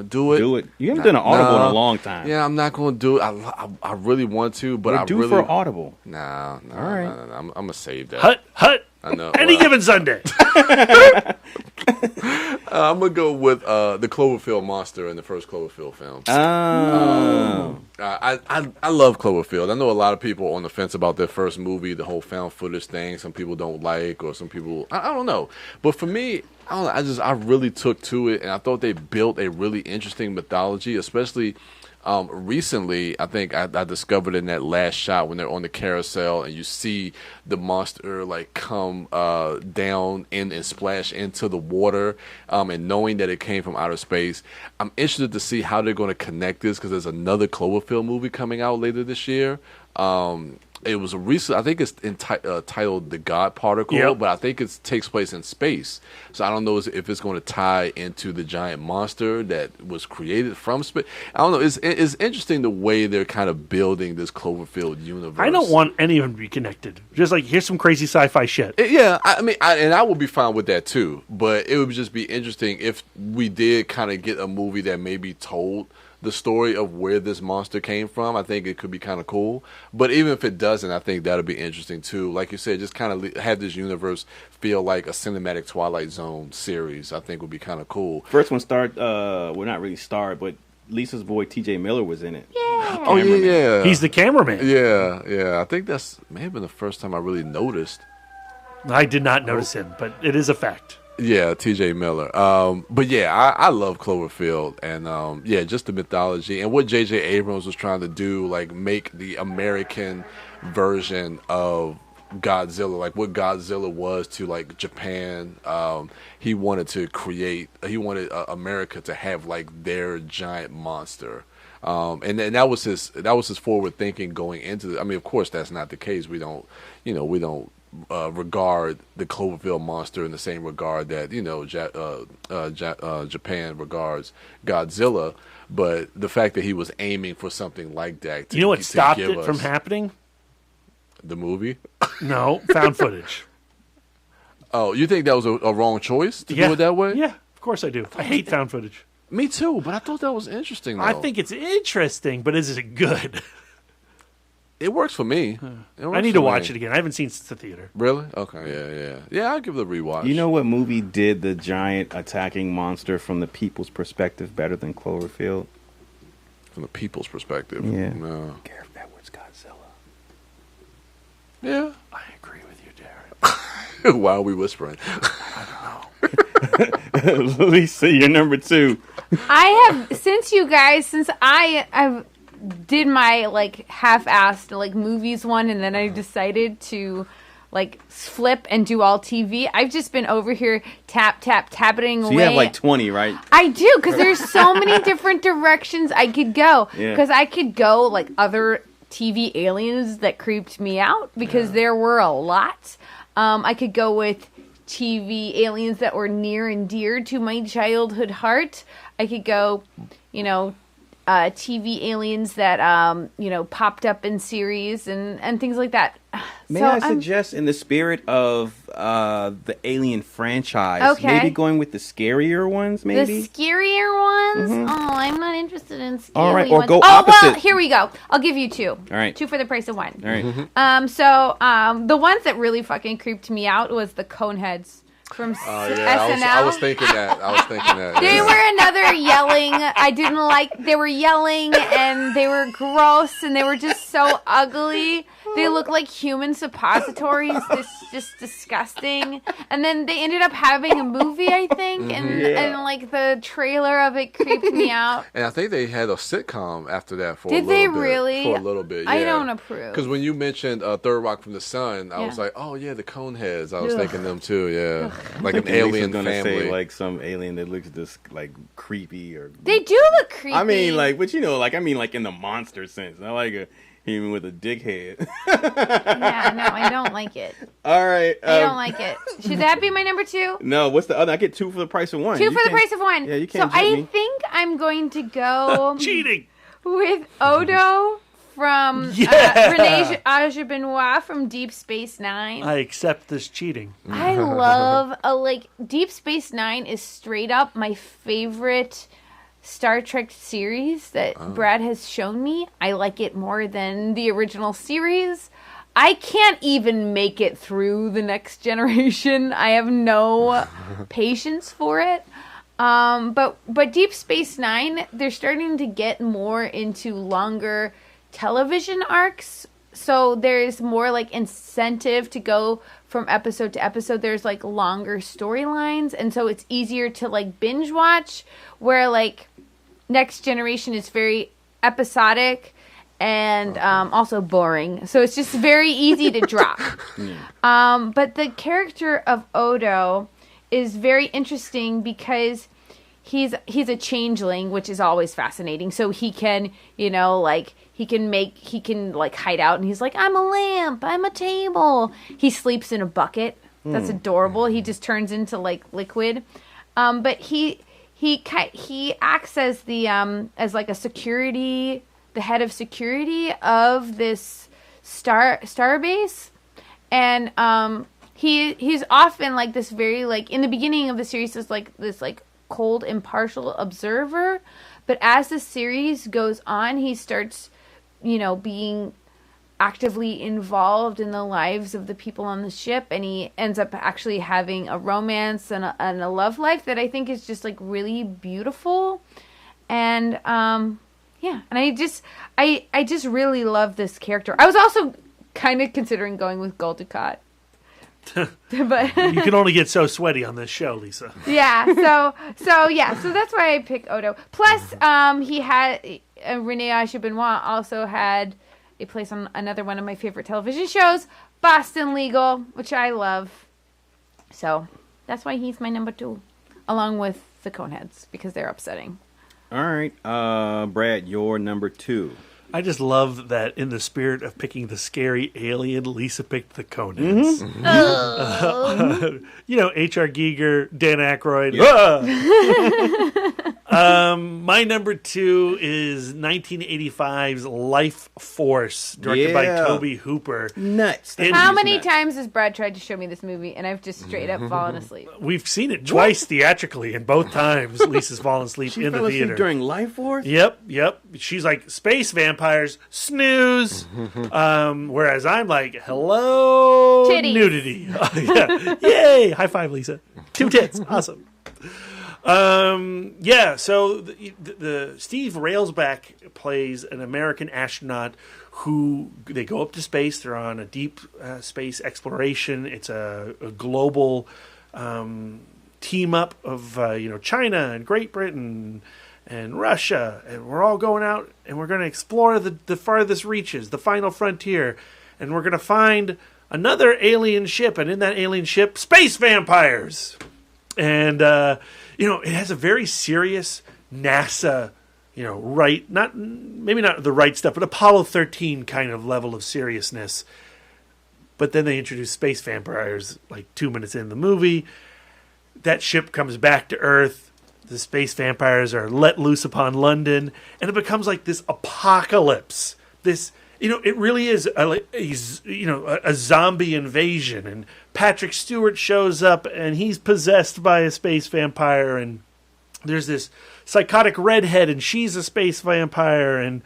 do it. Do it. You haven't done an Audible in a long time. Yeah, I'm not gonna do it. I really want to, but We're due for Audible. Nah. All right. Nah. I'm gonna save that. Hut. I know. Any given Sunday. I'm gonna go with the Cloverfield monster in the first Cloverfield film. I love Cloverfield. I know a lot of people are on the fence about their first movie, the whole found footage thing. Some people don't like, or some people I don't know. But for me, I really took to it, and I thought they built a really interesting mythology, especially. Recently, I think I discovered in that last shot when they're on the carousel and you see the monster like come down and splash into the water, and knowing that it came from outer space. I'm interested to see how they're going to connect this, because there's another Cloverfield movie coming out later this year. It was a recent, I think it's titled The God Particle, but I think it takes place in space. So I don't know if it's going to tie into the giant monster that was created from space. I don't know. It's interesting the way they're kind of building this Cloverfield universe. I don't want any of them to be connected. Just like, here's some crazy sci-fi shit. Yeah, I would be fine with that too. But it would just be interesting if we did kind of get a movie that maybe told the story of where this monster came from. I think it could be kind of cool. But even if it doesn't, I think that'll be interesting too. Like you said, just kind of have this universe feel like a cinematic Twilight Zone series. I think would be kind of cool. First one starred, well, not really starred, but Lisa's boy T.J. Miller was in it. Yeah. Oh yeah. He's the cameraman. Yeah. I think that's may have been the first time I really noticed I did not notice him, but it is a fact. Yeah, T.J. Miller. But yeah, I love Cloverfield, and yeah, just the mythology and what J.J. Abrams was trying to do, like make the American version of Godzilla, like what Godzilla was to like Japan. He wanted America to have like their giant monster. And that was his forward thinking going into it. I mean, of course, that's not the case. We don't regard the Cloverfield monster in the same regard that Japan regards Godzilla. But the fact that he was aiming for something like that, you know what stopped it from happening? The movie? No, found footage. Oh, you think that was a wrong choice to do it that way? Yeah, of course I do. I hate found footage. Me too, but I thought that was interesting, though. I think it's interesting, but is it good? It works for me. I need to watch it again. I haven't seen it since the theater. Really? Okay, yeah. I'll give it a rewatch. You know what movie did the giant attacking monster from the people's perspective better than Cloverfield? From the people's perspective? Yeah. No. Gareth Edwards' Godzilla. Yeah. I agree with you, Darren. Why are we whispering? I don't know. Lisa, you're number 2. I have, since I did my like half-assed like movies one, and then I decided to like flip and do all TV. I've just been over here tapping away. So you have like 20, right? I do, because there's so many different directions I could go. Because I could go like other TV aliens that creeped me out, because there were a lot. I could go with TV aliens that were near and dear to my childhood heart. I could go, TV aliens that popped up in series and things like that. May I suggest, in the spirit of the Alien franchise, maybe going with the scarier ones, maybe? The scarier ones? Mm-hmm. Oh, I'm not interested in scary All right, or ones. go opposite. Well, here we go. I'll give you 2. All right. 2 for the price of 1. All right. Mm-hmm. The ones that really fucking creeped me out was the Coneheads from SNL. I was thinking that. They were another yelling. I didn't like. They were yelling and they were gross and they were just so ugly. They looked like human suppositories. Just disgusting. And then they ended up having a movie, I think, and like the trailer of it creeped me out. And I think they had a sitcom after that for Did a little they bit. really? For a little bit, yeah. I don't approve. Because when you mentioned Third Rock from the Sun, I was like, oh yeah, the Coneheads. I was thinking them too, yeah. Like an alien family. Say like some alien that looks just like creepy or. They do look creepy. I mean, like, but like in the monster sense, not like a human with a dick head. Yeah, no, I don't like it. All right, I don't like it. Should that be my number 2? No, what's the other? I get 2 for the price of 1. 2 for the price of 1. Yeah, you can't. So I think I'm going to go cheating with Odo from Renee Aujabenois from Deep Space Nine. I accept this cheating. I love Deep Space Nine is straight up my favorite Star Trek series that Brad has shown me. I like it more than the original series. I can't even make it through the Next Generation. I have no patience for it. But Deep Space Nine, they're starting to get more into longer television arcs. So there's more like incentive to go from episode to episode. There's like longer storylines, and so it's easier to like binge watch, where like Next Generation is very episodic and also boring. So it's just very easy to drop. But the character of Odo is very interesting because he's a changeling, which is always fascinating. So he can, he can hide out, and he's like, I'm a lamp, I'm a table. He sleeps in a bucket. That's adorable. He just turns into like liquid. But he acts as the the head of security of this starbase, and he's often like this very like in the beginning of the series is like this like cold impartial observer, but as the series goes on, he starts being actively involved in the lives of the people on the ship, and he ends up actually having a romance and a love life that I think is just like really beautiful. And and I just really love this character. I was also kind of considering going with Gul Dukat But You can only get so sweaty on this show, Lisa. yeah, so that's why I picked Odo. Plus, he had Renee Aisha Benoit also had a place on another one of my favorite television shows, Boston Legal, which I love. So that's why he's my number 2, along with the Coneheads, because they're upsetting. All right, Brad, your number 2. I just love that in the spirit of picking the scary alien, Lisa picked the Coneheads. H.R. Giger, Dan Aykroyd. Yeah. My number 2 is 1985's Life Force, directed by Tobe Hooper. Nuts. How many times has Brad tried to show me this movie, and I've just straight up fallen asleep? We've seen it twice theatrically, and both times Lisa's fallen asleep in the theater. During Life Force? Yep. She's like, space vampires, snooze. Whereas I'm like, hello, Titties. nudity. Yeah. Yay! High five, Lisa. 2 tits. Awesome. So the Steve Railsback plays an American astronaut who they go up to space. They're on a deep space exploration. It's a global team up of China and Great Britain and Russia, and we're all going out and we're going to explore the farthest reaches, the final frontier, and we're going to find another alien ship, and in that alien ship, space vampires. And it has a very serious NASA, maybe not the right stuff, but Apollo 13 kind of level of seriousness. But then they introduce space vampires like 2 minutes in the movie. That ship comes back to Earth. The space vampires are let loose upon London, and it becomes like this apocalypse. It really is a zombie invasion, and Patrick Stewart shows up, and he's possessed by a space vampire, and there's this psychotic redhead, and she's a space vampire, and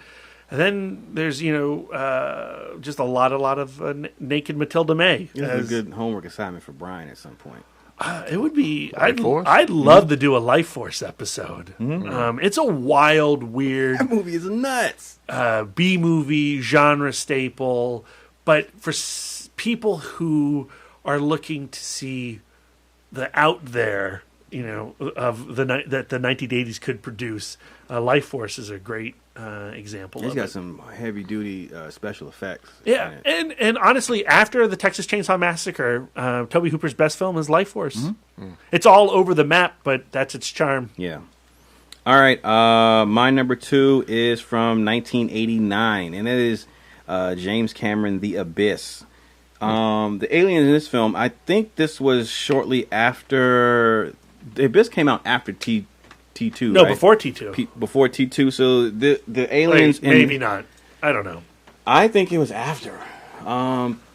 then there's just a lot of naked Matilda May. It's a good homework assignment for Brian at some point. It would be. I'd love to do a Life Force episode. It's a wild, weird. That movie is nuts. B-movie genre staple, but for people who are looking to see the out there, of that the 1980s could produce, Life Force is a great example. He's of got it. some heavy duty special effects. Yeah, and honestly, after the Texas Chainsaw Massacre, Tobe Hooper's best film is Life Force. It's all over the map, but that's its charm. Yeah. All right. My number 2 is from 1989, and it is James Cameron, The Abyss. The aliens in this film, I think this was shortly after The Abyss came out after T2. No, right? before T2. Before T2. So the aliens. Maybe not. I don't know. I think it was after.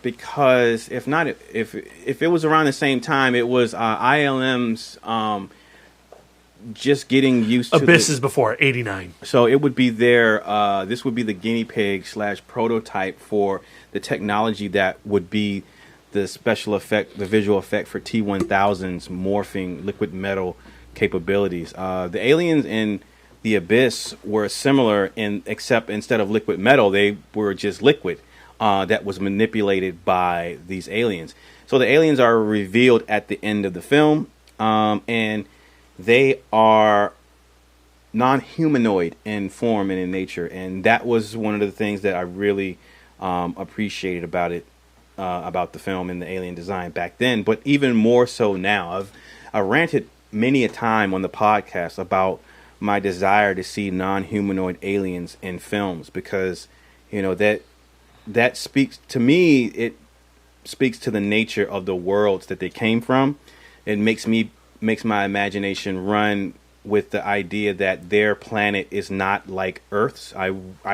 Because if not, if it was around the same time, it was ILM's just getting used to Abyss is before 89. So it would be their this would be the guinea pig / prototype for the technology that would be the special effect, the visual effect for T-1000's morphing liquid metal capabilities. The aliens in The Abyss were similar, except instead of liquid metal, they were just liquid that was manipulated by these aliens. So the aliens are revealed at the end of the film, and they are non-humanoid in form and in nature, and that was one of the things that I really appreciated about it, about the film and the alien design back then, but even more so now. I ranted many a time on the podcast about my desire to see non-humanoid aliens in films, because that speaks to me. It speaks to the nature of the worlds that they came from. It makes my imagination run with the idea that their planet is not like Earth's. I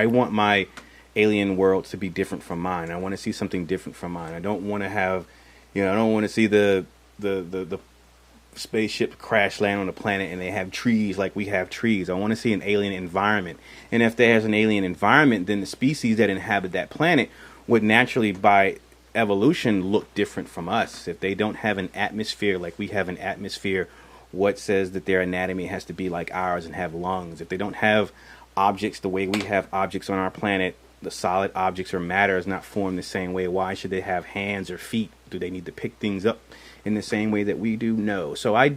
want my alien worlds to be different from mine. I want to see something different from mine. I don't want to have, I don't want to see the spaceship crash land on the planet and they have trees like we have trees. I want to see an alien environment. And if there's an alien environment, then the species that inhabit that planet would naturally, by evolution, look different from us. If they don't have an atmosphere like we have an atmosphere, what says that their anatomy has to be like ours and have lungs? If they don't have objects the way we have objects on our planet, the solid objects or matter is not formed the same way. Why should they have hands or feet? Do they need to pick things up in the same way that we do? No. So I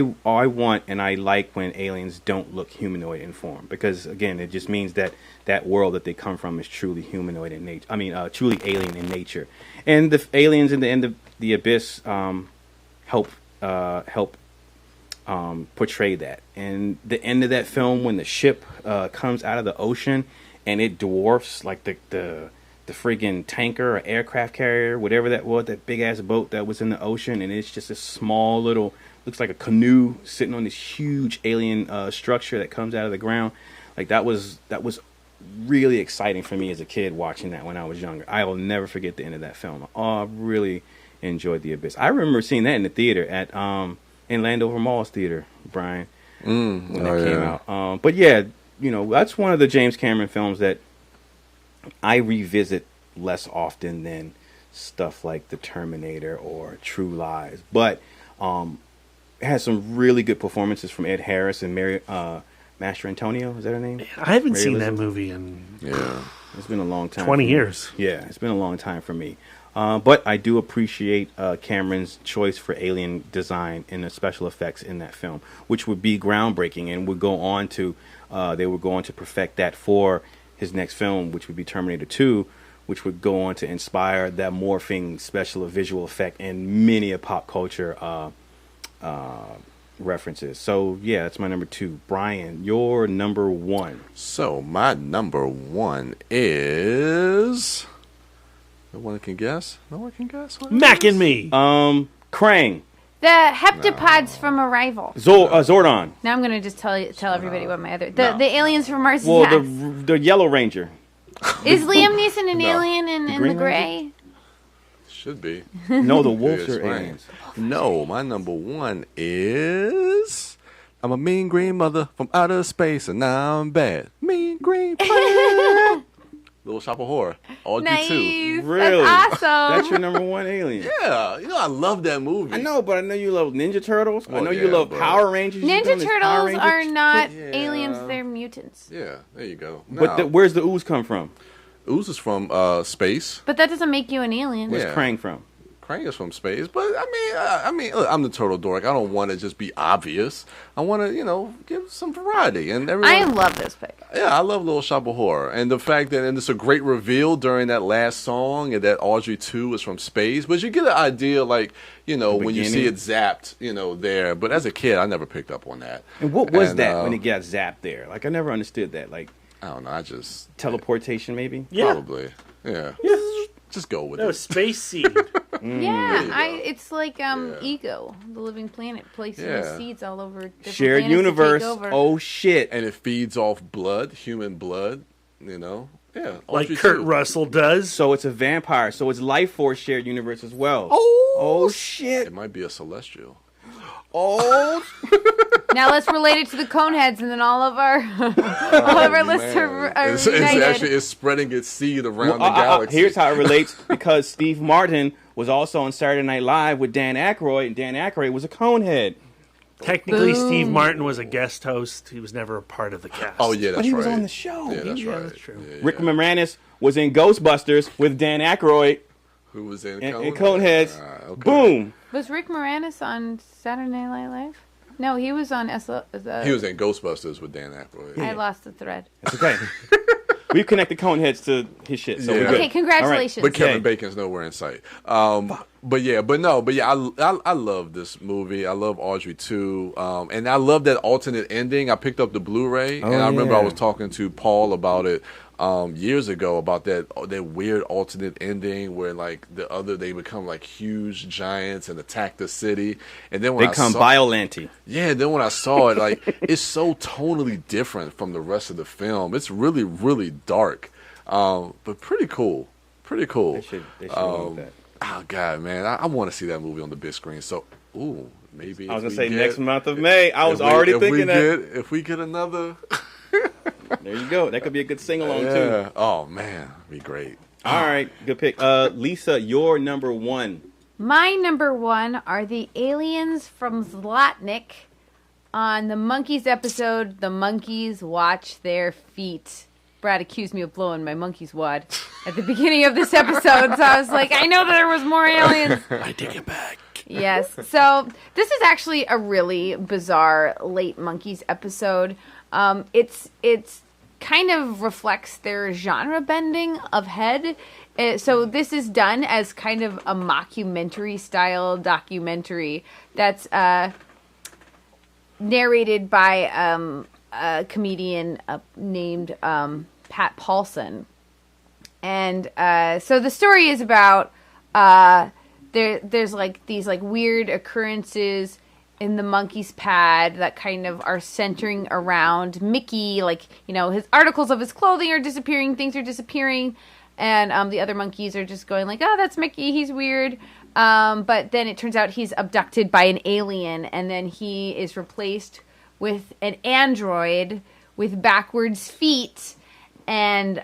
want and I like when aliens don't look humanoid in form, because again, it just means that that world that they come from is truly humanoid in nature. I mean, truly alien in nature. And the aliens in the end of the abyss help portray that. And the end of that film, when the ship comes out of the ocean and it dwarfs like the friggin' tanker or aircraft carrier, whatever that was, that big ass boat that was in the ocean, and it's just a small little, looks like a canoe sitting on this huge alien structure that comes out of the ground. Like that was really exciting for me as a kid watching that when I was younger. I will never forget the end of that film. I really enjoyed The Abyss. I remember seeing that in the theater at in Landover Mall's theater, Brian, when that came out. But yeah, you know, that's one of the James Cameron films that I revisit less often than stuff like The Terminator or True Lies. But it has some really good performances from Ed Harris and Master Antonio. Is that her name? I haven't Mary seen Elizabeth? that movie in It's been a long time. 20 for me. years. Yeah, it's been a long time for me. But I do appreciate Cameron's choice for alien design and the special effects in that film, which would be groundbreaking, and would go on to they would go on to perfect that for his next film, which would be Terminator 2, which would go on to inspire that morphing special visual effect and many a pop culture references. So yeah, that's my number 2. Brian, your number 1. So my number 1 is. No one can guess. No one can guess. What Mac and Me. Krang. The heptapods from Arrival. Zordon. Now I'm gonna just tell everybody what my other the aliens from Mars Well, Attacks. the Yellow Ranger. Is Liam Neeson an No. alien in the Green gray? Should be. No, the wolves Yes, are right. aliens. No, my number 1 is. I'm a mean green mother from outer space, and now I'm bad. Mean green planet. Little Shop of Horror. All Nice. G2. Really? That's awesome. That's your number 1 alien. Yeah, you know I love that movie. I know, but I know you love Ninja Turtles. I Well, know you yeah, love but- Power Rangers. You've done Ninja this Power Turtles Ranger are not Yeah. aliens; they're mutants. Yeah, there you go. But Now, where's the ooze come from? Ooze is from space. But that doesn't make you an alien. Where's Yeah. Krang from? Krang is from space, but I mean, look, I'm the turtle dork. I don't want to just be obvious. I want to, give some variety. And everyone, I love this pick. yeah, I love Little Shop of Horror, and the fact that, and it's a great reveal during that last song, and that Audrey 2 is from space. But you get an idea, like, when you see it zapped, there. But as a kid, I never picked up on that. And what was that when it got zapped there? Like, I never understood that. Like, I don't know. I just teleportation, maybe? Yeah. probably, yeah. Just go with No, it. Space Seed. Yeah, it's like Ego, the living planet, placing Yeah. seeds all over different Shared planets to universe. take over. Oh, shit. And it feeds off blood, human blood. Yeah. Like Audrey Kurt 2. Russell does. So it's a vampire. So it's life force shared universe as well. Oh, shit. It might be a celestial. Oh, Now let's relate it to the Coneheads, and then all of our lists are It's reunited. actually spreading its seed around the galaxy. here's how it relates. Because Steve Martin was also on Saturday Night Live with Dan Aykroyd, and Dan Aykroyd was a Conehead. Technically, Boom. Steve Martin was a guest host. He was never a part of the cast. Oh yeah, that's But he right. was on the show. Yeah, that's right. that's true. Yeah, Rick yeah. Moranis was in Ghostbusters with Dan Aykroyd Who was in and Coneheads? Coneheads. Okay. Boom. Was Rick Moranis on Saturday Night Live? No, he was on He was in Ghostbusters with Dan Aykroyd. I lost the thread. It's okay. We've connected Coneheads to his shit, so Yeah. we're good. Okay, congratulations. But Kevin Okay. Bacon's nowhere in sight. But yeah, I love this movie. I love Audrey 2. And I love that alternate ending. I picked up the Blu-ray, and I remember I was talking to Paul about it years ago, about that weird alternate ending where like they become like huge giants and attack the city. And then when They come Biollante. Yeah, then when I saw it, like, it's so tonally different from the rest of the film. It's really, really dark, but pretty cool. Pretty cool. They should love that. Oh, God, man. I want to see that movie on the big screen. So, maybe. I was if going to we say get- next month of May. I was if we- already if we thinking that. If we get another. There you go. That could be a good sing-along, too. Yeah. Oh, man. Be great. All right. Good pick. Lisa, your number 1. My number 1 are the aliens from Zlotnick on the Monkeys episode, The Monkeys Watch Their Feet. Brad accused me of blowing my monkey's wad at the beginning of this episode, so I was like, I know there was more aliens. I take it back. Yes. So this is actually a really bizarre late Monkeys episode. It's kind of reflects their genre bending of head. So this is done as kind of a mockumentary style documentary that's narrated by a comedian named Pat Paulson. And so the story is about there's like these like weird occurrences in the monkey's pad that kind of are centering around Mickey, like, you know, his articles of his clothing are disappearing, things are disappearing, and the other monkeys are just going like, oh, that's Mickey, he's weird. But then it turns out he's abducted by an alien, and then he is replaced with an android with backwards feet, and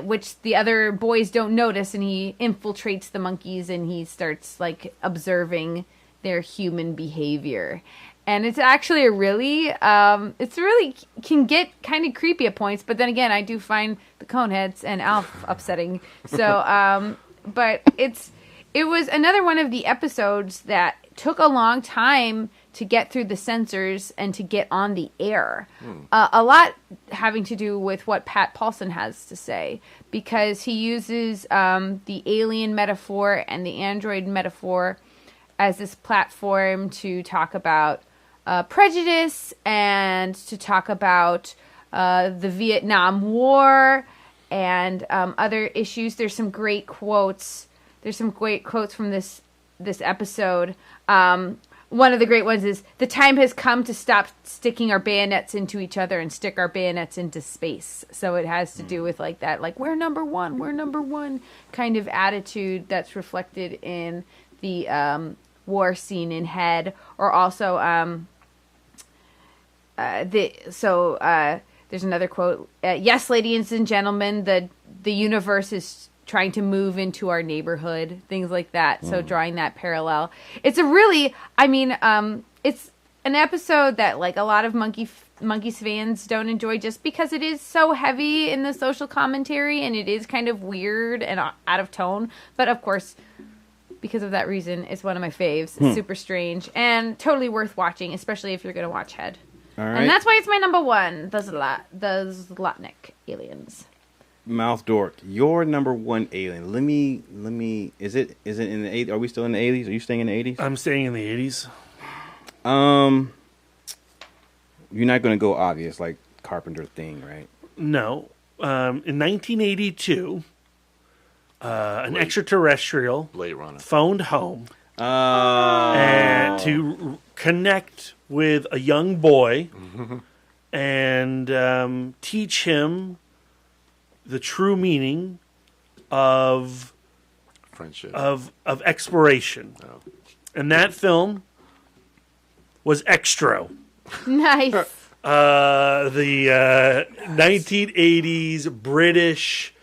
which the other boys don't notice, and he infiltrates the monkeys, and he starts like observing their human behavior. And it's actually it's really can get kind of creepy at points, but then again, I do find the Coneheads and Alf upsetting. So, but it was another one of the episodes that took a long time to get through the censors and to get on the air. A lot having to do with what Pat Paulson has to say, because he uses the alien metaphor and the android metaphor as this platform to talk about prejudice and to talk about the Vietnam War and other issues. There's some great quotes. There's some great quotes from this episode. One of the great ones is, "The time has come to stop sticking our bayonets into each other and stick our bayonets into space." So it has to do with like that, like, we're number one kind of attitude that's reflected in the war scene in Head. Or also, there's another quote, "Yes, ladies and gentlemen, the universe is trying to move into our neighborhood," things like that. So drawing that parallel. It's a really, it's an episode that like a lot of Monkeys fans don't enjoy, just because it is so heavy in the social commentary and it is kind of weird and out of tone. But of course, because of that reason, it's one of my faves. It's super strange and totally worth watching, especially if you're going to watch Head. All right. And that's why it's my number one. The Zlotnick aliens. Mouth Dork, your number one alien. Let me. Is it in the 80s? Are we still in the 80s? Are you staying in the 80s? I'm staying in the 80s. You're not going to go obvious like Carpenter thing, right? No. In 1982, an extraterrestrial Blade Runner phoned home and to connect with a young boy and teach him the true meaning of friendship of exploration. And that film was Extra. Nice. The 1980s British,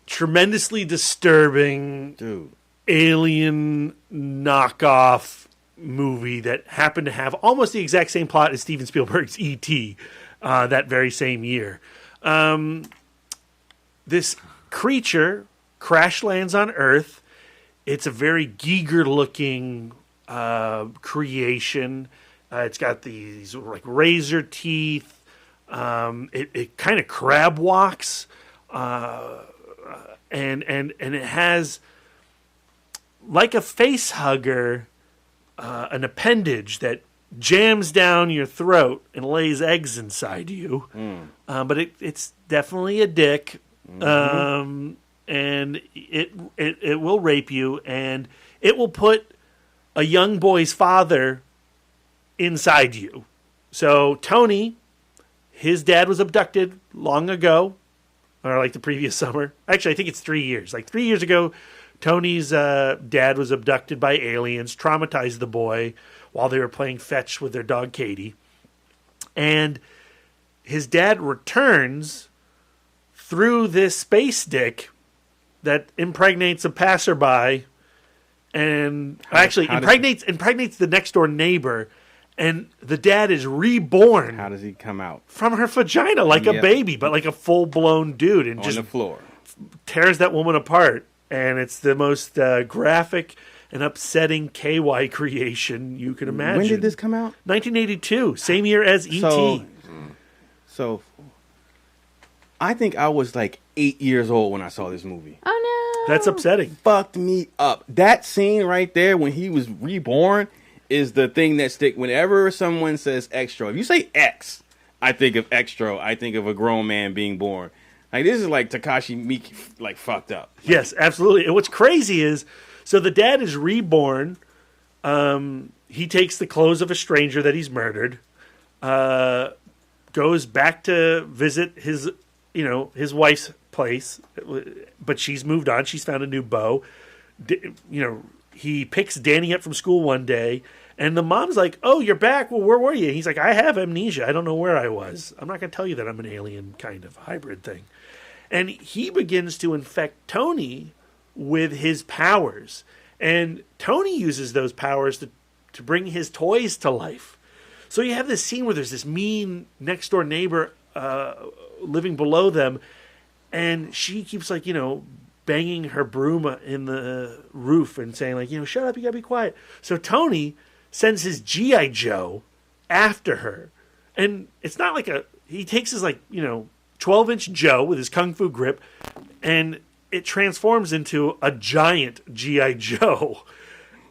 tremendously disturbing alien knockoff movie that happened to have almost the exact same plot as Steven Spielberg's E.T. That very same year. This creature crash lands on Earth. It's a very Giger-looking creation. It's got these like razor teeth. It kind of crab walks, and it has, like a face hugger, an appendage that jams down your throat and lays eggs inside you. But it's definitely a dick, and it will rape you, and it will put a young boy's father inside you. So Tony, his dad was abducted long ago, or like the previous summer. Actually, I think it's 3 years. Like 3 years ago, Tony's dad was abducted by aliens, traumatized the boy while they were playing fetch with their dog Katie. And his dad returns through this space dick that impregnates a passerby, and impregnates the next door neighbor, And the dad is reborn. How does he come out? From her vagina, like a baby, but like a full-blown dude. And On just the floor. tears that woman apart. And it's the most graphic and upsetting KY creation you can imagine. When did this come out? 1982, same year as E.T. So I think I was like 8 years old when I saw this movie. Oh, no. That's upsetting. Fucked me up. That scene right there when he was reborn is the thing that stick. Whenever someone says extra, if you say X, I think of extra. I think of a grown man being born. Like, this is like Takashi Miike, like, fucked up. Yes, absolutely. And what's crazy is, so the dad is reborn. He takes the clothes of a stranger that he's murdered, goes back to visit his wife's place, but she's moved on. She's found a new beau. He picks Danny up from school one day, and the mom's like, "Oh, you're back. Well, where were you?" And he's like, "I have amnesia. I don't know where I was. I'm not going to tell you that I'm an alien kind of hybrid thing." And he begins to infect Tony with his powers. And Tony uses those powers to bring his toys to life. So you have this scene where there's this mean next door neighbor living below them, and she keeps banging her broom in the roof and saying shut up, you gotta be quiet. So Tony sends his G.I. Joe after her, and it's not he takes his 12-inch Joe with his kung fu grip, and it transforms into a giant G.I. Joe.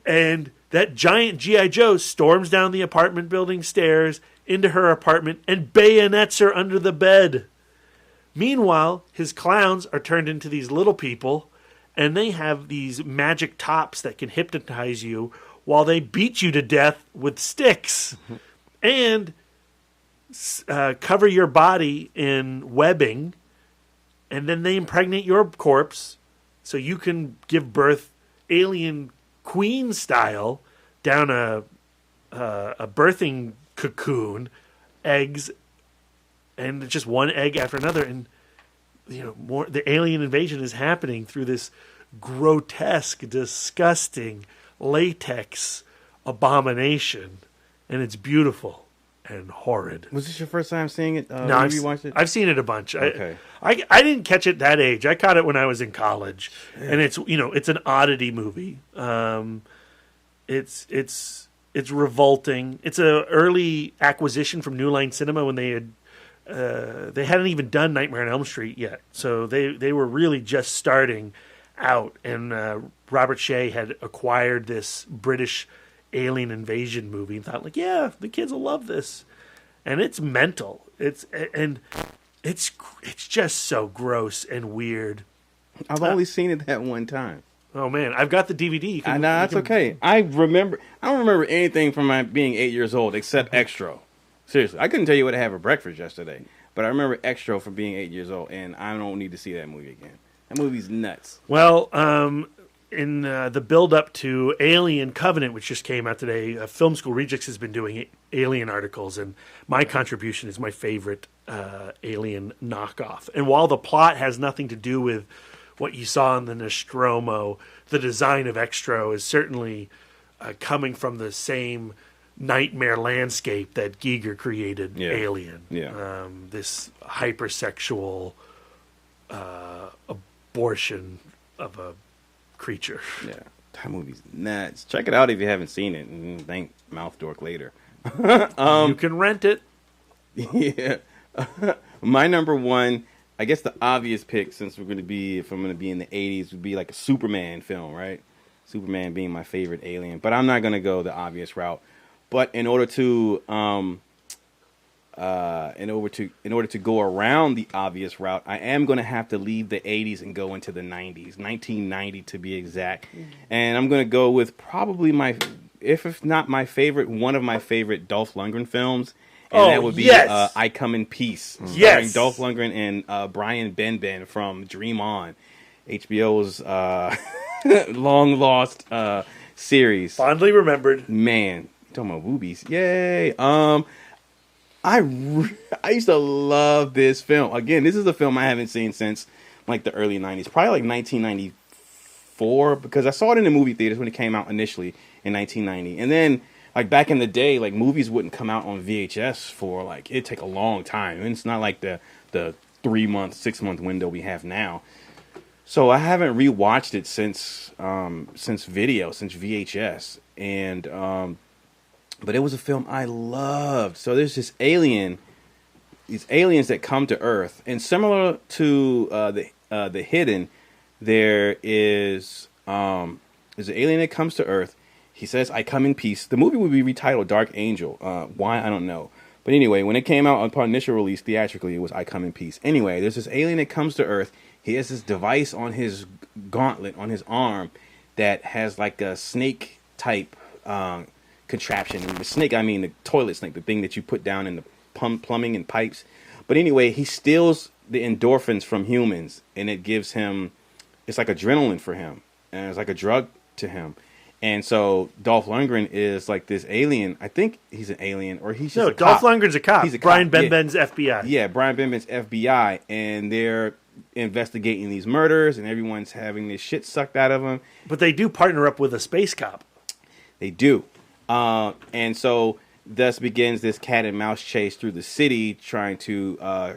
And that giant G.I. Joe storms down the apartment building stairs into her apartment and bayonets her under the bed. Meanwhile, his clowns are turned into these little people, and they have these magic tops that can hypnotize you while they beat you to death with sticks. And cover your body in webbing, and then they impregnate your corpse so you can give birth alien queen style down a birthing cocoon, eggs, and just one egg after another, and the alien invasion is happening through this grotesque, disgusting latex abomination, and it's beautiful and horrid. Was this your first time seeing it? No, I've seen it a bunch. Okay. I didn't catch it that age. I caught it when I was in college, and it's an oddity movie. It's revolting. It's an early acquisition from New Line Cinema when they hadn't even done Nightmare on Elm Street yet, so they were really just starting out. And Robert Shea had acquired this British alien invasion movie and thought the kids will love this, and it's mental. It's just so gross and weird. I've only seen it that one time. Oh man, I've got the DVD. That's okay. I don't remember anything from my being 8 years old except Extra. Seriously, I couldn't tell you what I had for breakfast yesterday, but I remember Extra from being 8 years old, and I don't need to see that movie again. That movie's nuts. Well, in the build-up to Alien Covenant, which just came out today, Film School Rejects has been doing Alien articles, and my contribution is my favorite Alien knockoff. And while the plot has nothing to do with what you saw in the Nostromo, the design of Extra is certainly coming from the same nightmare landscape that Giger created Alien. Yeah. This hypersexual abortion of a creature. Yeah, that movie's nuts. Check it out if you haven't seen it, and thank Mouth Dork later. You can rent it. Yeah. My number one, I guess the obvious pick, since if I'm going to be in the 80s, would be like a Superman film, right? Superman being my favorite alien, but I'm not going to go the obvious route. But in order to go around the obvious route, I am going to have to leave the 80s and go into the 90s, 1990 to be exact. And I'm going to go with probably if not my favorite, one of my favorite Dolph Lundgren films. And that would be I Come in Peace, starring Dolph Lundgren and Brian Benben from Dream On, HBO's long lost series. Fondly remembered. Man, talking about boobies. Yay. I used to love this film. Again, this is a film I haven't seen since like the early 90s, probably like 1994, because I saw it in the movie theaters when it came out initially in 1990. And then like back in the day, like movies wouldn't come out on VHS for like it'd take a long time, and it's not like the 3-month, 6-month window we have now. So I haven't rewatched it since VHS, and but it was a film I loved. So there's these aliens that come to Earth, and similar to the Hidden, there is an alien that comes to Earth. He says, "I come in peace." The movie would be retitled Dark Angel. Why, I don't know. But anyway, when it came out upon initial release theatrically, it was "I come in peace." Anyway, there's this alien that comes to Earth. He has this device on his gauntlet, on his arm, that has like a snake type contraption. And the snake, I mean the toilet snake, the thing that you put down in the plumbing and pipes. But anyway, he steals the endorphins from humans, and it gives him, it's like adrenaline for him, and it's like a drug to him. And so Dolph Lundgren is like this alien. I think he's an alien, or he's just a Dolph cop. Lundgren's a cop. He's a Brian cop. Benben's FBI. Yeah, Brian Benben's FBI, and they're investigating these murders, and everyone's having this shit sucked out of them. But they do partner up with a space cop. They do. And so thus begins this cat and mouse chase through the city, trying to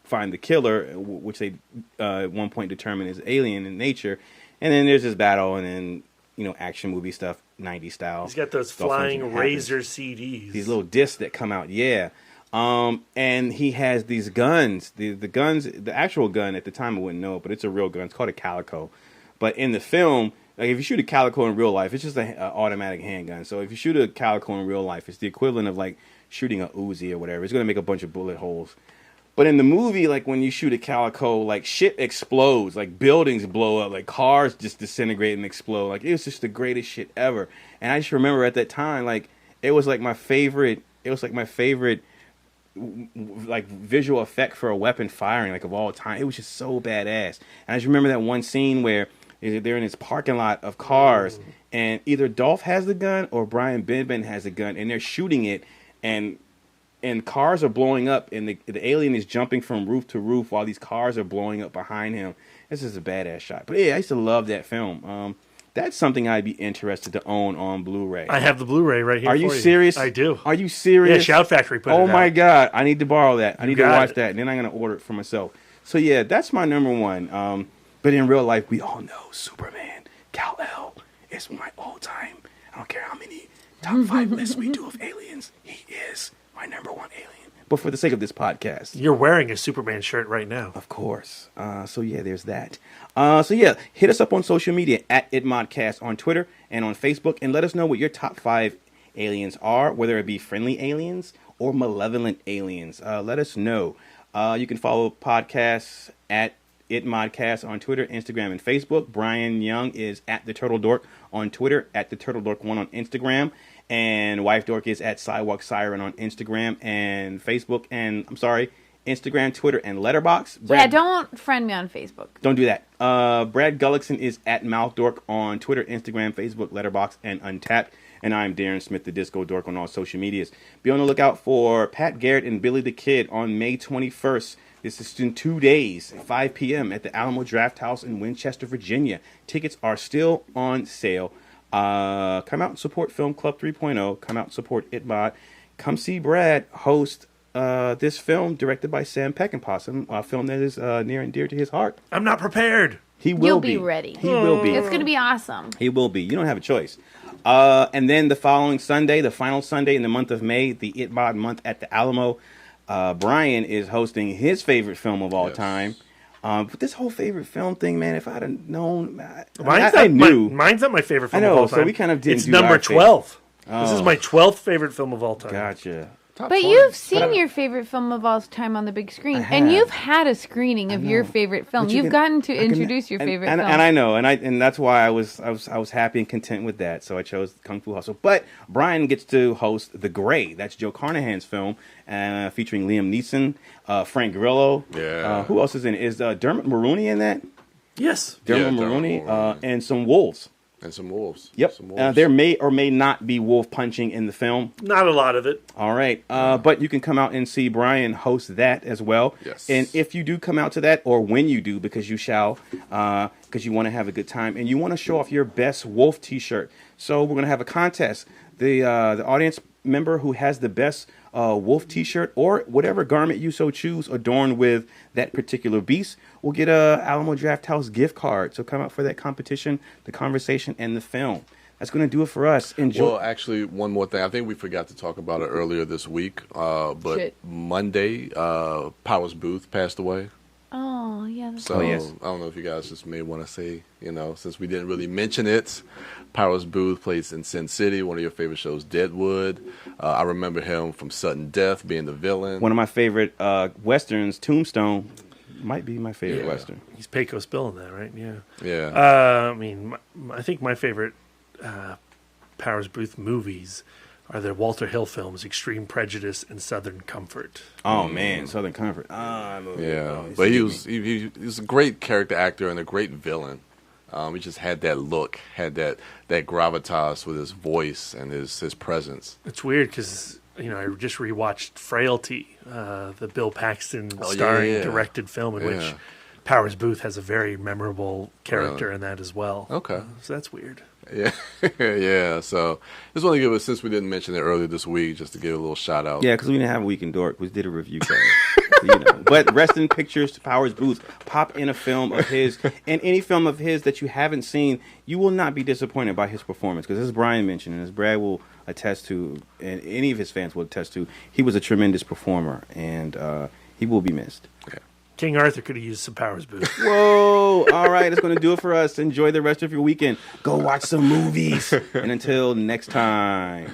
find the killer, which they at one point determine is alien in nature. And then there's this battle, and then action movie stuff, 90s style. He's got those flying razor CDs. These little discs that come out, yeah. And he has these guns. The guns, the actual gun at the time I wouldn't know, but it's a real gun. It's called a Calico. But in the film, like if you shoot a Calico in real life, it's just an automatic handgun. So if you shoot a Calico in real life, it's the equivalent of like shooting a Uzi or whatever. It's going to make a bunch of bullet holes. But in the movie, like when you shoot a Calico, like shit explodes, like buildings blow up, like cars just disintegrate and explode. Like it was just the greatest shit ever. And I just remember at that time, like it was like my favorite. It was like my favorite, like visual effect for a weapon firing, like of all time. It was just so badass. And I just remember that one scene where they're in this parking lot of cars, and either Dolph has the gun or Brian Benben has the gun, and they're shooting it, and cars are blowing up, and the alien is jumping from roof to roof while these cars are blowing up behind him. This is a badass shot. But yeah, I used to love that film. That's something I'd be interested to own on Blu-ray. I have the Blu-ray right here. Are you serious? I do. Are you serious? Yeah, Shout Factory put it out. Oh my God, I need to borrow that. I need to watch it. that, and then I'm gonna order it for myself. So yeah, that's my number one. But in real life, we all know Superman, Kal-El is my all-time. I don't care how many top 5 lists we do of aliens. He is my number one alien. But for the sake of this podcast, you're wearing a Superman shirt right now. Of course. So yeah, there's that. So yeah, hit us up on social media at ItModcast on Twitter and on Facebook, and let us know what your top 5 aliens are, whether it be friendly aliens or malevolent aliens. Let us know. You can follow podcasts at ItModcast on Twitter, Instagram, and Facebook. Brian Young is at The Turtle Dork on Twitter, at The Turtle Dork 1 on Instagram. And Wife Dork is at Sidewalk Siren on Instagram and Facebook, and Instagram, Twitter, and Letterboxd. Yeah, don't friend me on Facebook. Don't do that. Brad Gullickson is at Mouth Dork on Twitter, Instagram, Facebook, Letterboxd, and Untapped. And I'm Darren Smith, the Disco Dork, on all social medias. Be on the lookout for Pat Garrett and Billy the Kid on May 21st. This is in 2 days, at 5 p.m. at the Alamo Draft House in Winchester, Virginia. Tickets are still on sale. Come out and support Film Club 3.0. Come out and support ItMod. Come see Brad host this film directed by Sam Peckinpah, a film that is near and dear to his heart. I'm not prepared. He will You'll be ready. He will be. It's going to be awesome. He will be. You don't have a choice. And then the following Sunday, the final Sunday in the month of May, the ItMod month at the Alamo, Brian is hosting his favorite film of all time. But this whole favorite film thing, man, if I'd have known, I knew. Mine's not my favorite film of all time. So we kind of didn't It's do number our 12. Oh. This is my 12th favorite film of all time. Gotcha. But you've seen your favorite film of all time on the big screen, and you've had a screening of your favorite film. You've gotten to introduce your favorite film, and I know, and that's why I was happy and content with that. So I chose Kung Fu Hustle. But Brian gets to host The Gray. That's Joe Carnahan's film, featuring Liam Neeson, Frank Grillo. Yeah. Who else is in it? Is Dermot Mulroney in that? Yes. Dermot Mulroney, and some wolves. And some wolves. Yep. Some wolves. There may or may not be wolf punching in the film. Not a lot of it. All right. But you can come out and see Brian host that as well. Yes. And if you do come out to that, or when you do, because you shall, because you want to have a good time, and you want to show off your best wolf t-shirt. So we're going to have a contest. The audience member who has the best wolf t-shirt or whatever garment you so choose adorned with that particular beast will get a Alamo Drafthouse gift card. So come out for that competition, the conversation, and the film. That's going to do it for us. Enjoy. Well, actually, one more thing. I think we forgot to talk about it earlier this week. But Shit. Monday, Powers Booth passed away. Oh, yeah. That's So yes. I don't know if you guys just may want to say, since we didn't really mention it, Powers Booth plays in Sin City, one of your favorite shows, Deadwood. I remember him from Sudden Death, being the villain. One of my favorite westerns, Tombstone, might be my favorite western. He's Pecos Bill in that, right? Yeah. Yeah. I think my favorite Powers Booth movies are the Walter Hill films, Extreme Prejudice and Southern Comfort. Oh man, Southern Comfort. But he was a great character actor and a great villain. He just had that look, had that gravitas with his voice and his presence. It's weird because I just rewatched Frailty, the Bill Paxton starring directed film in which Powers Booth has a very memorable character in that as well. Okay, so that's weird. Yeah, yeah. So just want to give it, since we didn't mention it earlier this week, just to give a little shout out. Yeah, because we didn't have a Week in Dork. We did a review card. But rest in pictures to Powers Booth. Pop in a film of his, and any film of his that you haven't seen, you will not be disappointed by his performance. Because as Brian mentioned, and as Brad will attest to, and any of his fans will attest to, he was a tremendous performer, and he will be missed. Okay. King Arthur could have used some Powers Booth. Whoa! All right, that's going to do it for us. Enjoy the rest of your weekend. Go watch some movies. And until next time.